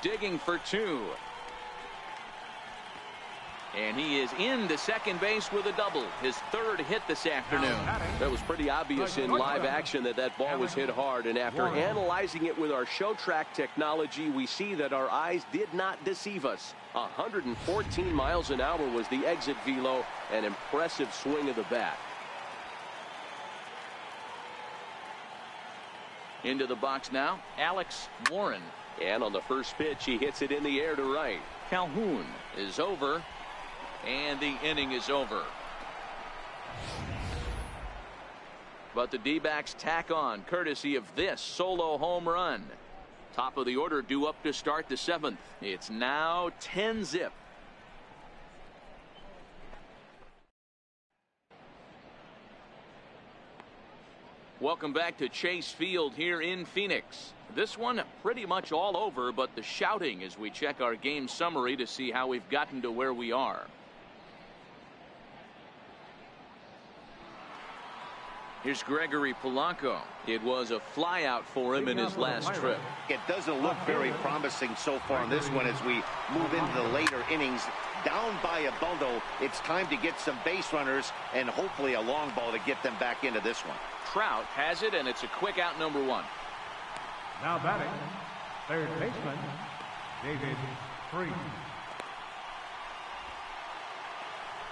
digging for two. And he is into second base with a double. His third hit this afternoon. That was pretty obvious in live action that ball was hit hard. And after analyzing it with our show track technology, we see that our eyes did not deceive us. 114 miles an hour was the exit velo. An impressive swing of the bat. Into the box now, Alex Warren. And on the first pitch, he hits it in the air to right. Calhoun is over. And the inning is over. But the D-backs tack on courtesy of this solo home run. Top of the order due up to start the seventh. It's now 10-zip. Welcome back to Chase Field here in Phoenix. This one pretty much all over, but the shouting as we check our game summary to see how we've gotten to where we are. Here's Gregory Polanco. It was a flyout for him in his last trip. It doesn't look very promising so far in this one as we move into the later innings. Down by a bundle, it's time to get some base runners and hopefully a long ball to get them back into this one. Trout has it, and it's a quick out, number one. Now batting, third baseman, David Freese.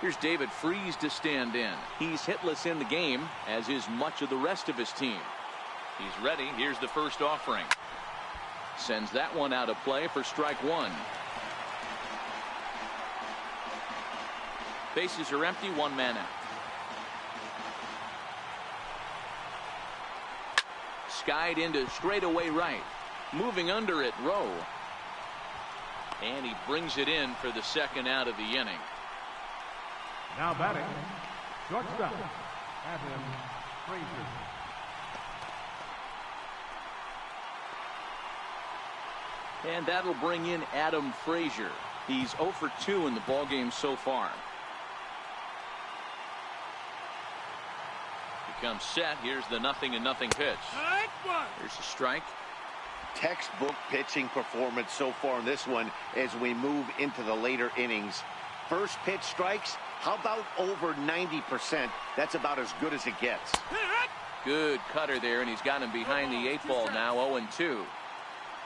Here's David Freese to stand in. He's hitless in the game, as is much of the rest of his team. He's ready. Here's the first offering. Sends that one out of play for strike one. Bases are empty, one man out. Skied into straightaway right. Moving under it, Rowe. And he brings it in for the second out of the inning. Now batting, shortstop, Adam Frazier. And that'll bring in Adam Frazier. He's 0 for 2 in the ballgame so far. He comes set. Here's the 0-0 pitch. Here's a strike. Textbook pitching performance so far in this one as we move into the later innings. First pitch strikes. How about over 90%? That's about as good as it gets. Good cutter there, and he's got him behind the 8 ball now, 0-2.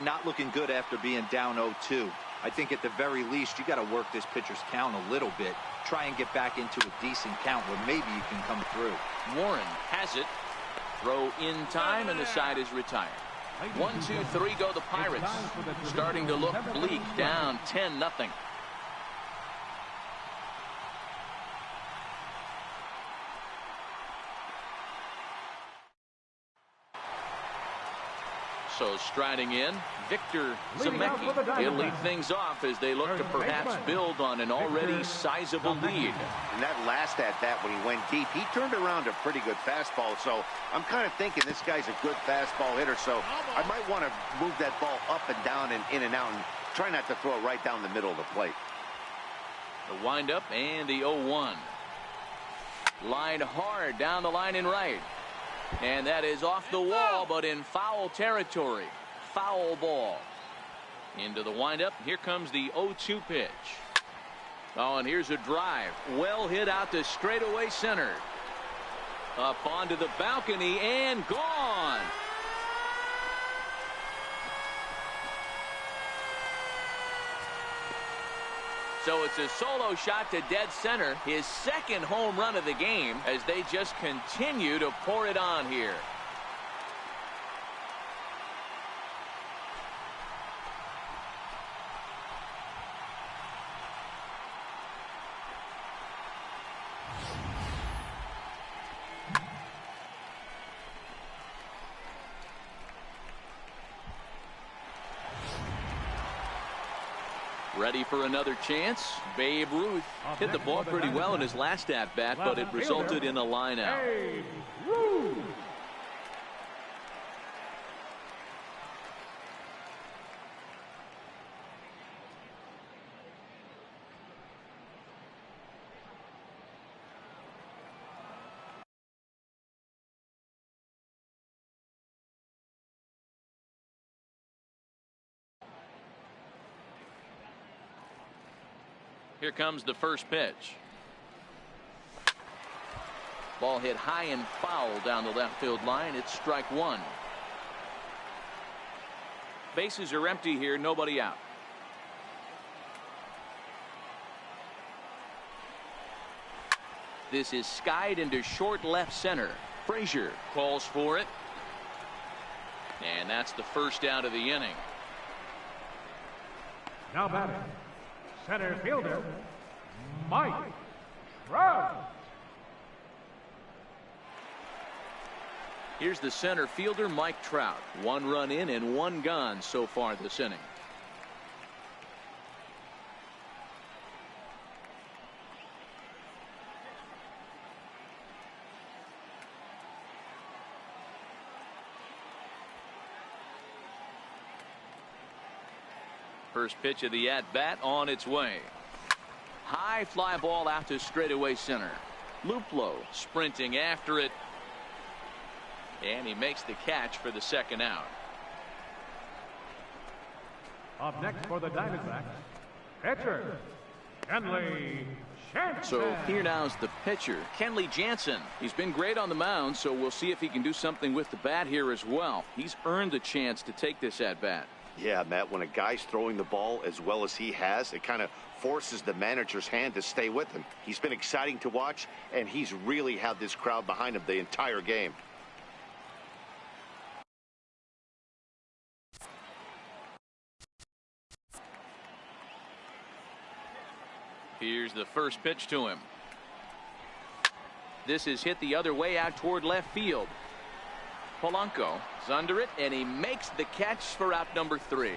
Not looking good after being down 0-2. I think at the very least you got to work this pitcher's count a little bit. Try and get back into a decent count where maybe you can come through. Warren has it. Throw in time, and the side is retired. 1, 2, 3 go the Pirates. Starting to look bleak, down 10-0. So striding in, Victor Zemecki. He'll lead things off as they look to perhaps build on an already sizable lead. And that last at bat when he went deep, he turned around a pretty good fastball. So I'm kind of thinking this guy's a good fastball hitter. So I might want to move that ball up and down and in and out and try not to throw it right down the middle of the plate. The windup and the 0-1. Lined hard down the line in right. And that is off the wall, but in foul territory. Foul ball. Into the windup. Here comes the 0-2 pitch. Oh, and here's a drive. Well hit out to straightaway center. Up onto the balcony and gone. So it's a solo shot to dead center, his second home run of the game, as they just continue to pour it on here. Ready for another chance. Babe Ruth hit the ball pretty well in his last at-bat, but it resulted in a line-out. Babe Ruth. Here comes the first pitch. Ball hit high and foul down the left field line. It's strike one. Bases are empty here. Nobody out. This is skied into short left center. Frazier calls for it. And that's the first out of the inning. Now batting, center fielder, Mike Trout. Here's the center fielder, Mike Trout. 1 run in and 1 gone so far this inning. First pitch of the at-bat on its way. High fly ball out to straightaway center. Luplow sprinting after it. And he makes the catch for the second out. Up next for the Diamondbacks, pitcher, Kenley Jansen. So here now is the pitcher, Kenley Jansen. He's been great on the mound, so we'll see if he can do something with the bat here as well. He's earned a chance to take this at-bat. Yeah, Matt, when a guy's throwing the ball as well as he has, it kind of forces the manager's hand to stay with him. He's been exciting to watch, and he's really had this crowd behind him the entire game. Here's the first pitch to him. This is hit the other way out toward left field. Polanco is under it, and he makes the catch for out number 3.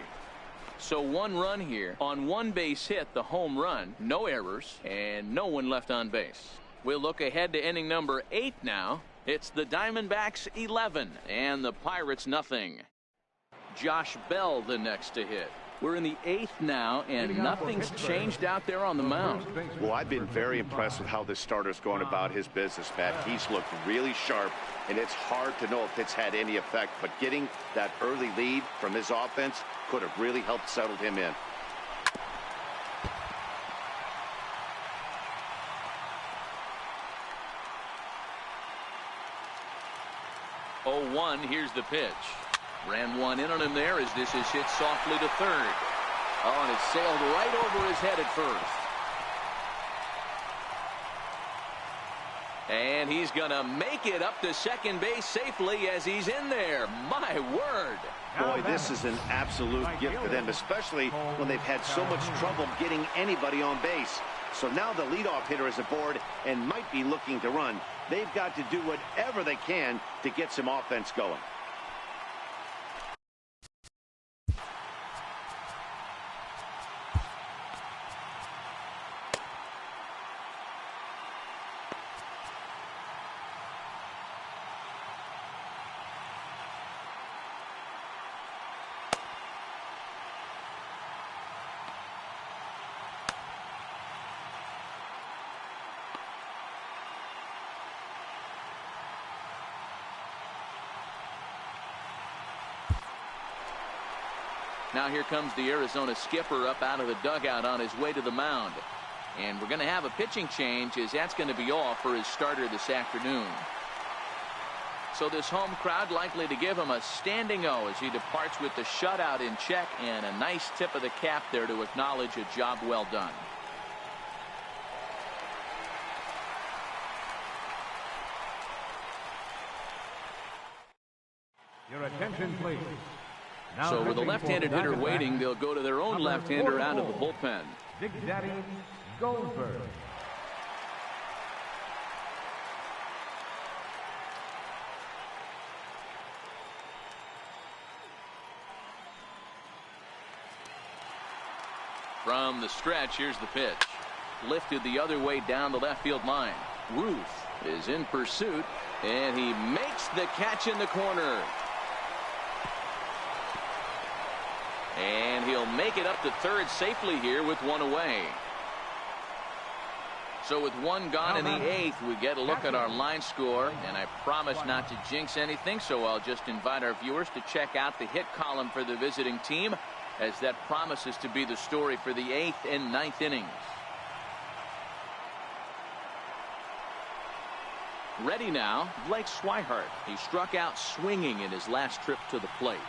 So 1 run here on 1 base hit, the home run, no errors, and no one left on base. We'll look ahead to inning number 8 now. It's the Diamondbacks 11 and the Pirates nothing. Josh Bell the next to hit. We're in the 8th now, and nothing's changed out there on the mound. Well, I've been very impressed with how this starter's going about his business, Matt. He's looked really sharp, and it's hard to know if it's had any effect, but getting that early lead from his offense could have really helped settle him in. Oh, 1, here's the pitch. Ran 1 in on him there as this is hit softly to third. Oh, and it sailed right over his head at first. And he's going to make it up to second base safely as he's in there. My word. Boy, this is an absolute gift for them, especially when they've had so much trouble getting anybody on base. So now the leadoff hitter is aboard and might be looking to run. They've got to do whatever they can to get some offense going. Now here comes the Arizona skipper up out of the dugout on his way to the mound. And we're going to have a pitching change as that's going to be off for his starter this afternoon. So this home crowd likely to give him a standing O as he departs with the shutout in check, and a nice tip of the cap there to acknowledge a job well done. Your attention, please. So with a left-handed hitter waiting, they'll go to their own left-hander out of the bullpen. Big Daddy Goldberg. From the stretch, here's the pitch. Lifted the other way down the left field line. Ruth is in pursuit, and he makes the catch in the corner. And he'll make it up to third safely here with 1 away. So with 1 gone in the 8th, we get a look at our line score, and I promise not to jinx anything, so I'll just invite our viewers to check out the hit column for the visiting team, as that promises to be the story for the 8th and 9th innings. Ready now, Blake Swihart. He struck out swinging in his last trip to the plate.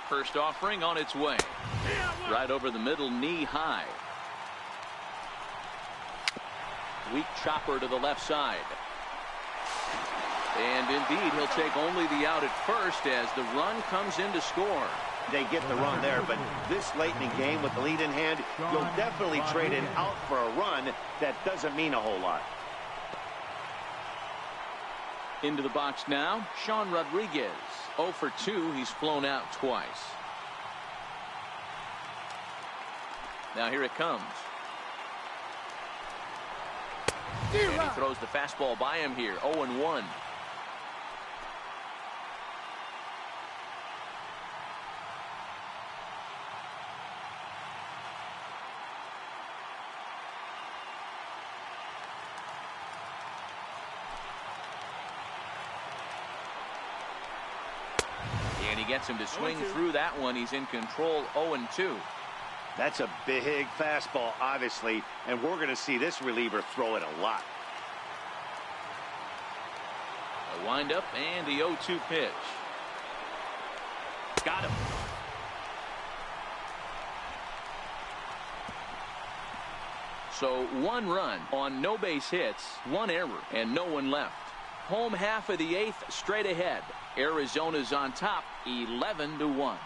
First offering on its way. Right over the middle, knee high. Weak chopper to the left side. And indeed, he'll take only the out at first as the run comes in to score. They get the run there, but this late in the game with the lead in hand, you'll definitely trade an out for a run. That doesn't mean a whole lot. Into the box now, Sean Rodriguez. 0 for 2. He's flown out twice. Now here it comes. And he throws the fastball by him here. 0-1. And he gets him to swing through that one. He's in control. 0-2. That's a big fastball, obviously, and we're going to see this reliever throw it a lot. A windup and the 0-2 pitch. Got him. So 1 run on no base hits, 1 error, and no one left. Home half of the 8th straight ahead. Arizona's on top 11-1.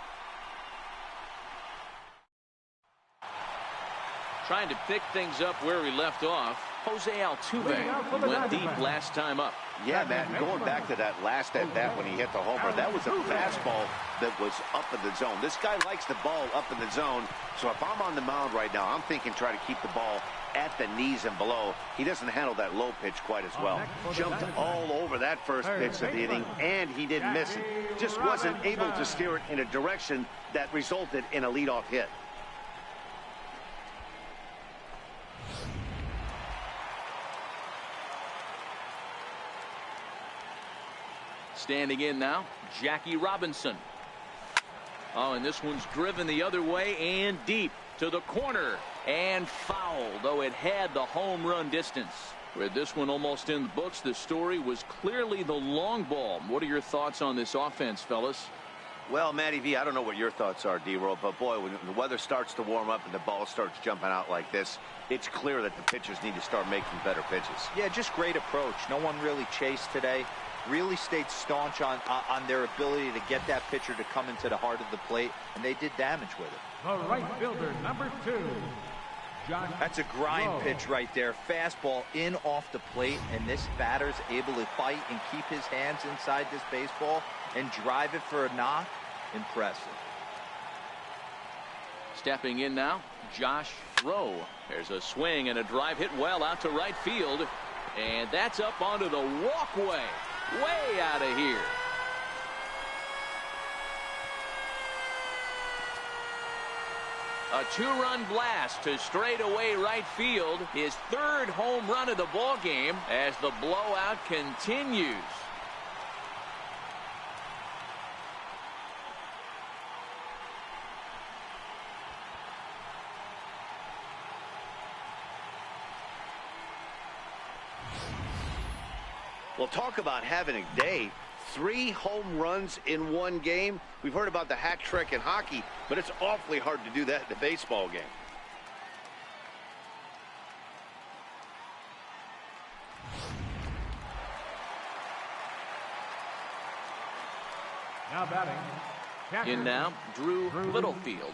Trying to pick things up where he left off. Jose Altuve went deep last time up. Yeah, Matt, going back to that last at bat when he hit the homer, that was a fastball that was up in the zone. This guy likes the ball up in the zone, so if I'm on the mound right now, I'm thinking try to keep the ball at the knees and below. He doesn't handle that low pitch quite as well. Jumped all over that first pitch of the inning, and he didn't miss it. Just wasn't able to steer it in a direction that resulted in a leadoff hit. Standing in now, Jackie Robinson. Oh, and this one's driven the other way and deep to the corner and fouled, though it had the home run distance. With this one almost in the books, the story was clearly the long ball. What are your thoughts on this offense, fellas? Well, Matty V, I don't know what your thoughts are, D-Roll, but boy, when the weather starts to warm up and the ball starts jumping out like this, it's clear that the pitchers need to start making better pitches. Yeah, just great approach. No one really chased today. Really stayed staunch on their ability to get that pitcher to come into the heart of the plate, and they did damage with it. The right fielder, number 2. That's a grind pitch right there. Fastball in off the plate, and this batter's able to fight and keep his hands inside this baseball and drive it for a knock. Impressive. Stepping in now, Josh Rowe. There's a swing and a drive hit well out to right field, and that's up onto the walkway. Way out of here. A 2-run blast to straightaway right field. His 3rd home run of the ball game as the blowout continues. Well, talk about having a day. 3 home runs in 1 game. We've heard about the hat trick in hockey, but it's awfully hard to do that in a baseball game. Now batting. In now, Drew Littlefield.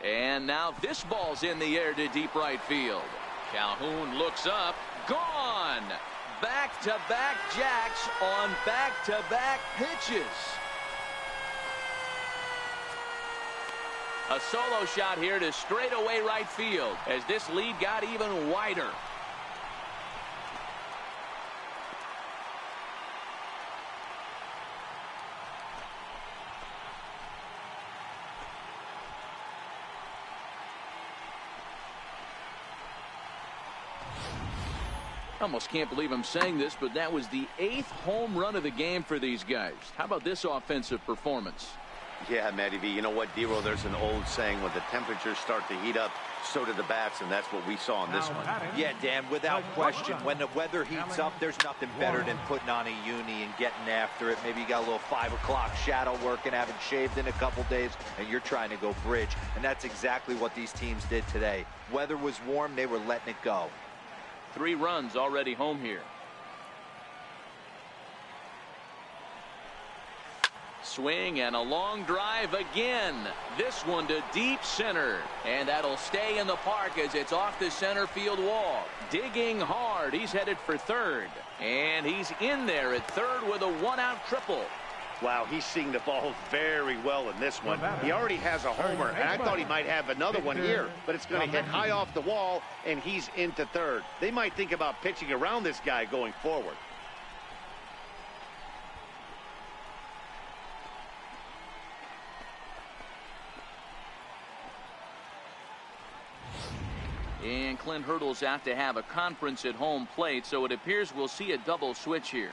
And now this ball's in the air to deep right field. Calhoun looks up. Gone. Back-to-back jacks on back-to-back pitches. A solo shot here to straightaway right field as this lead got even wider. I almost can't believe I'm saying this, but that was the 8th home run of the game for these guys. How about this offensive performance? Yeah, Matty V, you know what, D-Roll, there's an old saying, when the temperatures start to heat up, So did the bats, and that's what we saw in this one. Yeah, Dan, without question, when the weather heats up, there's nothing better than putting on a uni and getting after it. Maybe you got a little 5 o'clock shadow work and haven't shaved in a couple days, and you're trying to go bridge. And that's exactly what these teams did today. Weather was warm, they were letting it go. 3 runs already home here. Swing and a long drive again. This one to deep center. And that'll stay in the park as it's off the center field wall. Digging hard. He's headed for third. And he's in there at third with a 1-out triple. Wow, he's seeing the ball very well in this one. He already has a homer, and I thought he might have another one here, but it's going to hit high off the wall, and he's into third. They might think about pitching around this guy going forward. And Clint Hurdle's out to have a conference at home plate, so it appears we'll see a double switch here.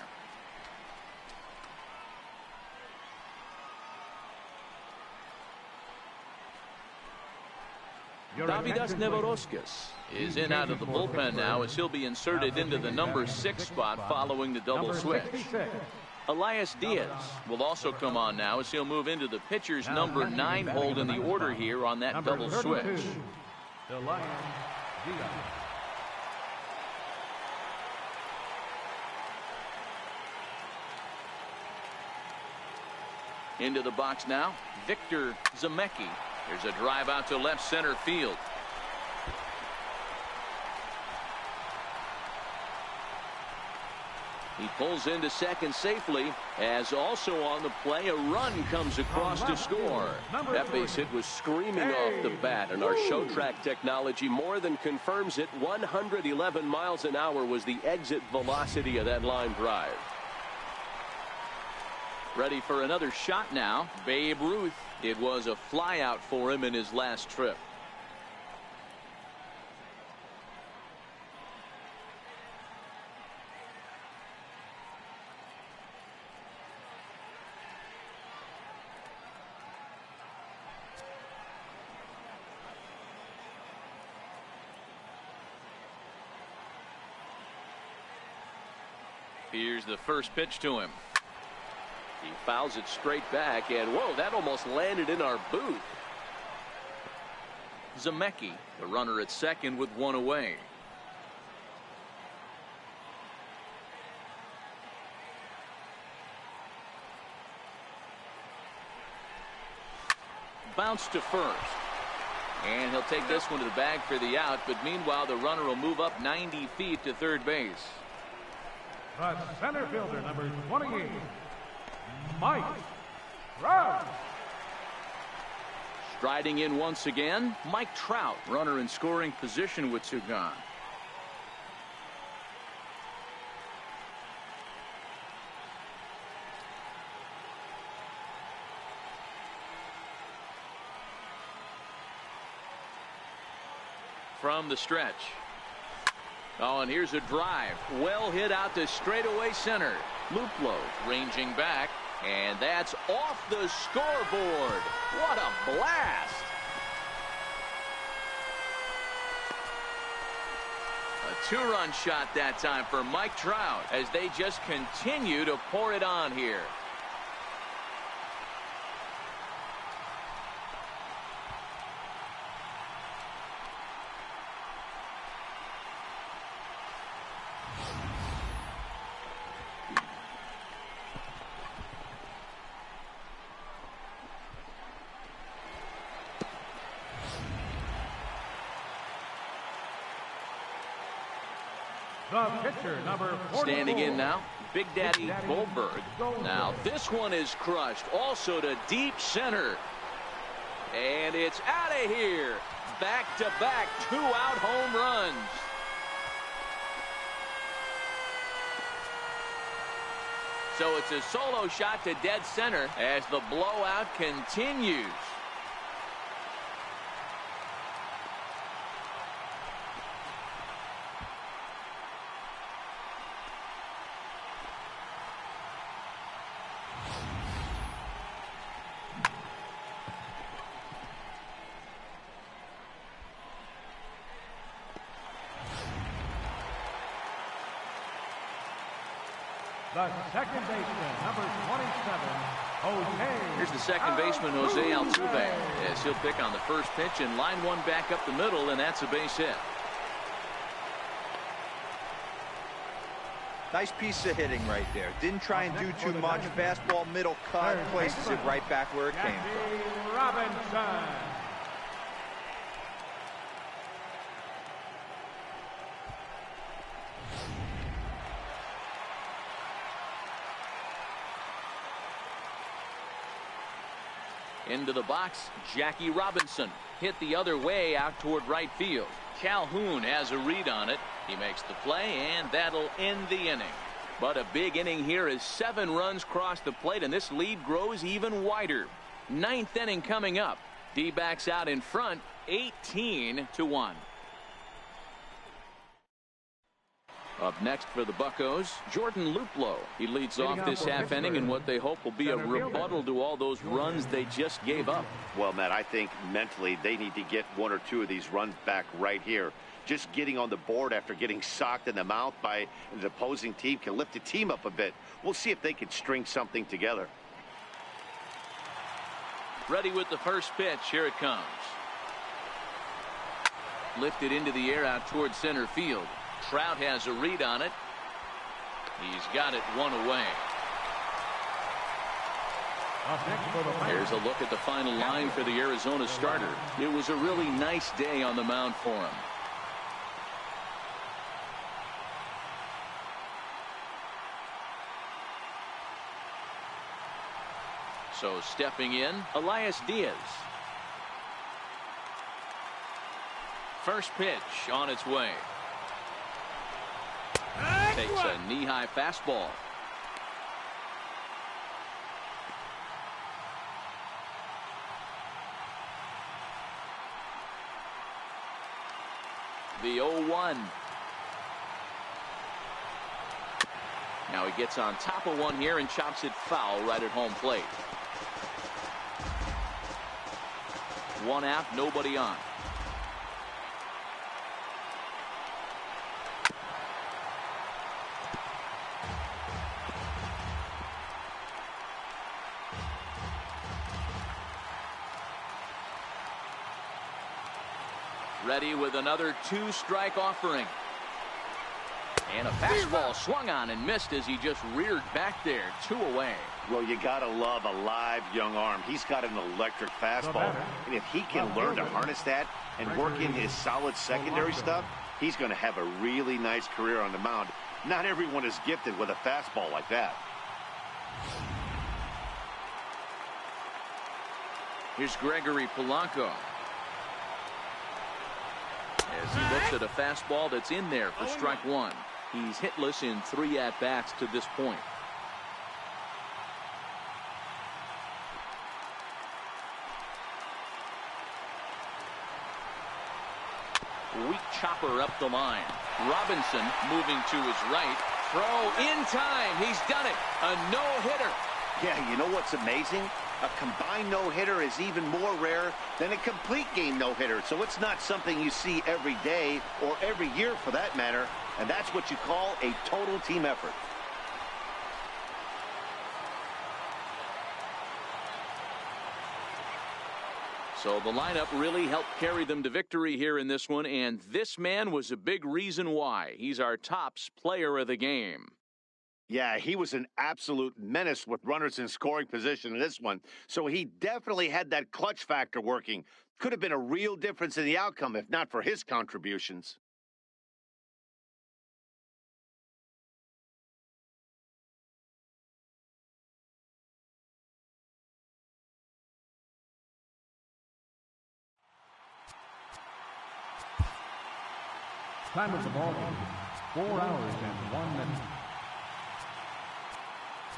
Davidas Nevoroskis is in out of the bullpen now as he'll be inserted into the number 6 spot following the double switch. Elias Diaz will also come on now as he'll move into the pitcher's number 9 hold in the order here on that double switch. Elias Diaz. Into the box now, Victor Zemecki. There's a drive out to left center field. He pulls into second safely, as also on the play a run comes across to score. That base hit was screaming off the bat, and our show track technology more than confirms it. 111 miles an hour was the exit velocity of that line drive. Ready for another shot now. Babe Ruth. It was a flyout for him in his last trip. Here's the first pitch to him. He fouls it straight back, and whoa, that almost landed in our booth. Zemecki, the runner at second with 1 away. Bounce to first. And he'll take this one to the bag for the out, but meanwhile the runner will move up 90 feet to third base. The center fielder, number 28, Mike Trout. Striding in once again, Mike Trout, runner in scoring position with 2 gone. From the stretch. Oh, and here's a drive. Well hit out to straightaway center. Luplow ranging back, and that's off the scoreboard. What a blast! A 2-run shot that time for Mike Trout as they just continue to pour it on here. The pitcher, number 44. Standing in now, Big Daddy Goldberg. Now this one is crushed, also to deep center. And it's out of here. Back-to-back 2-out home runs. So it's a solo shot to dead center as the blowout continues. The second baseman, number 27, Jose. Here's the second baseman, Jose Altuve, as he'll pick on the first pitch and line one back up the middle, and that's a base hit. Nice piece of hitting right there. Didn't try and do too much. Fastball, middle cut, places it right back where it came from. Robinson. Into the box, Jackie Robinson. Hit the other way out toward right field. Calhoun has a read on it. He makes the play, and that'll end the inning. But a big inning here as 7 runs cross the plate, and this lead grows even wider. 9th inning coming up. D-backs out in front, 18-1. Up next for the Buccos, Jordan Luplow. He leads off this half inning in what they hope will be a rebuttal to all those runs they just gave up. Well, Matt, I think mentally they need to get 1 or 2 of these runs back right here. Just getting on the board after getting socked in the mouth by the opposing team can lift the team up a bit. We'll see if they can string something together. Ready with the first pitch. Here it comes. Lifted into the air out towards center field. Trout has a read on it. He's got it 1 away. Here's a look at the final line for the Arizona starter. It was a really nice day on the mound for him. So stepping in, Elias Diaz. First pitch on its way. Takes a knee-high fastball. The 0-1. Now he gets on top of one here and chops it foul right at home plate. 1 out, nobody on. Ready with another 2-strike offering. And a fastball swung on and missed as he just reared back there. 2 away. Well, you gotta love a live young arm. He's got an electric fastball, and if he can learn to harness that and work in his solid secondary stuff, he's going to have a really nice career on the mound. Not everyone is gifted with a fastball like that. Here's Gregory Polanco. As he looks at a fastball that's in there for strike 1. He's hitless in 3 at-bats to this point. Weak chopper up the line. Robinson moving to his right. Throw in time. He's done it. A no-hitter. Yeah, you know what's amazing? A combined no-hitter is even more rare than a complete game no-hitter. So it's not something you see every day or every year for that matter. And that's what you call a total team effort. So the lineup really helped carry them to victory here in this one. And this man was a big reason why. He's our tops player of the game. Yeah, he was an absolute menace with runners in scoring position in this one. So he definitely had that clutch factor working. Could have been a real difference in the outcome if not for his contributions. Time of the ball game, 4 hours and 1 minute.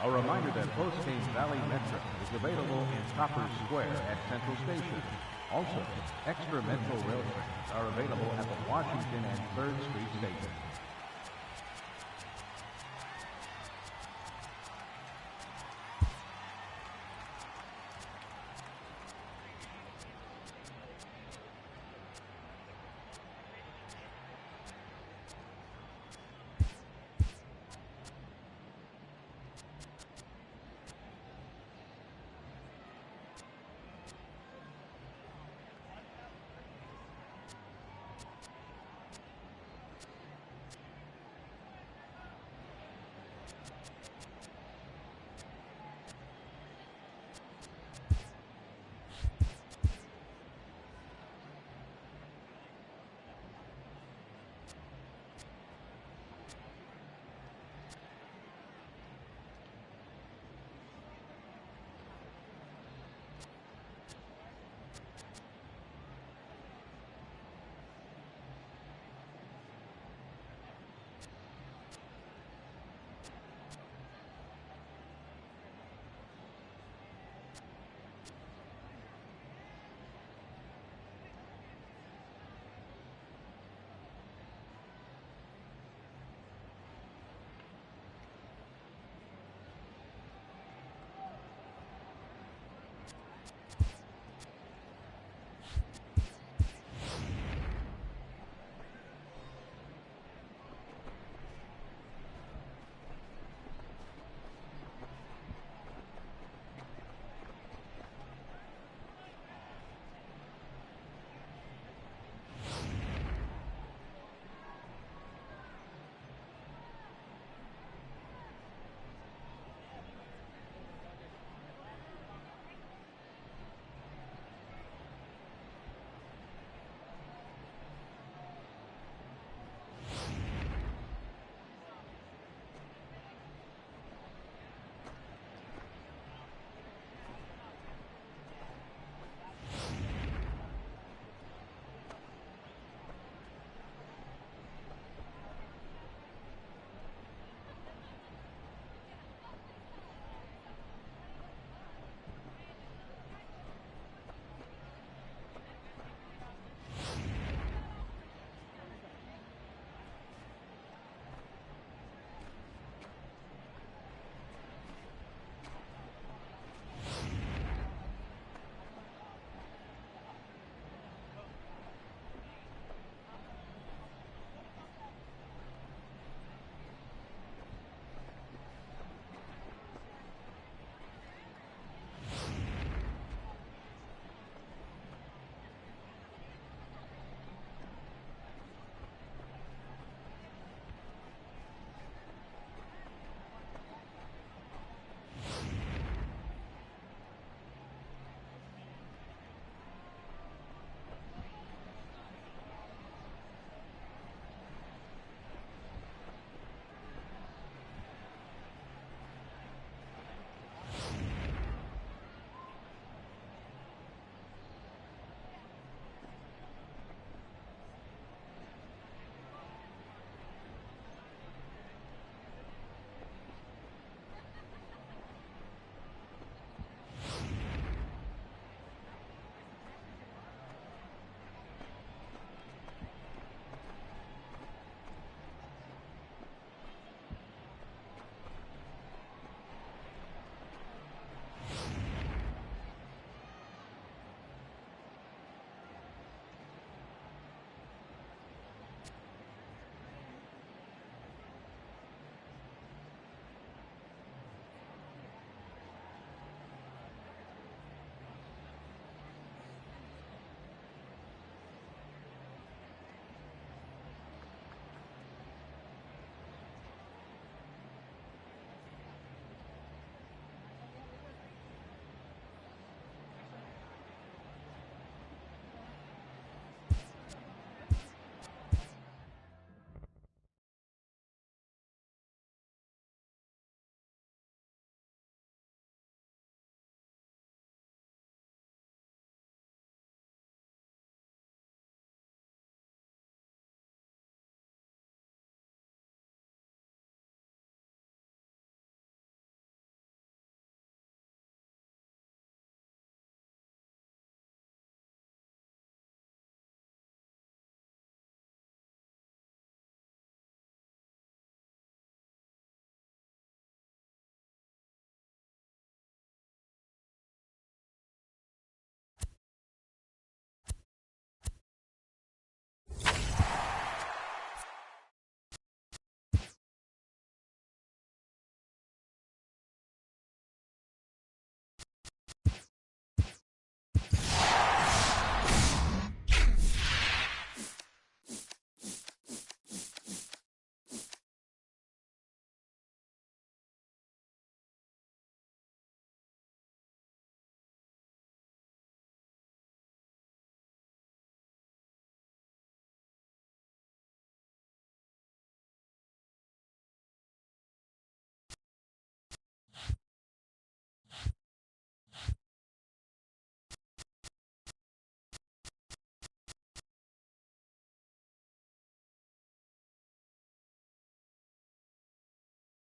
A reminder that post-game Valley Metro is available in Copper Square at Central Station. Also, extra Metro rail trains are available at the Washington and 3rd Street stations.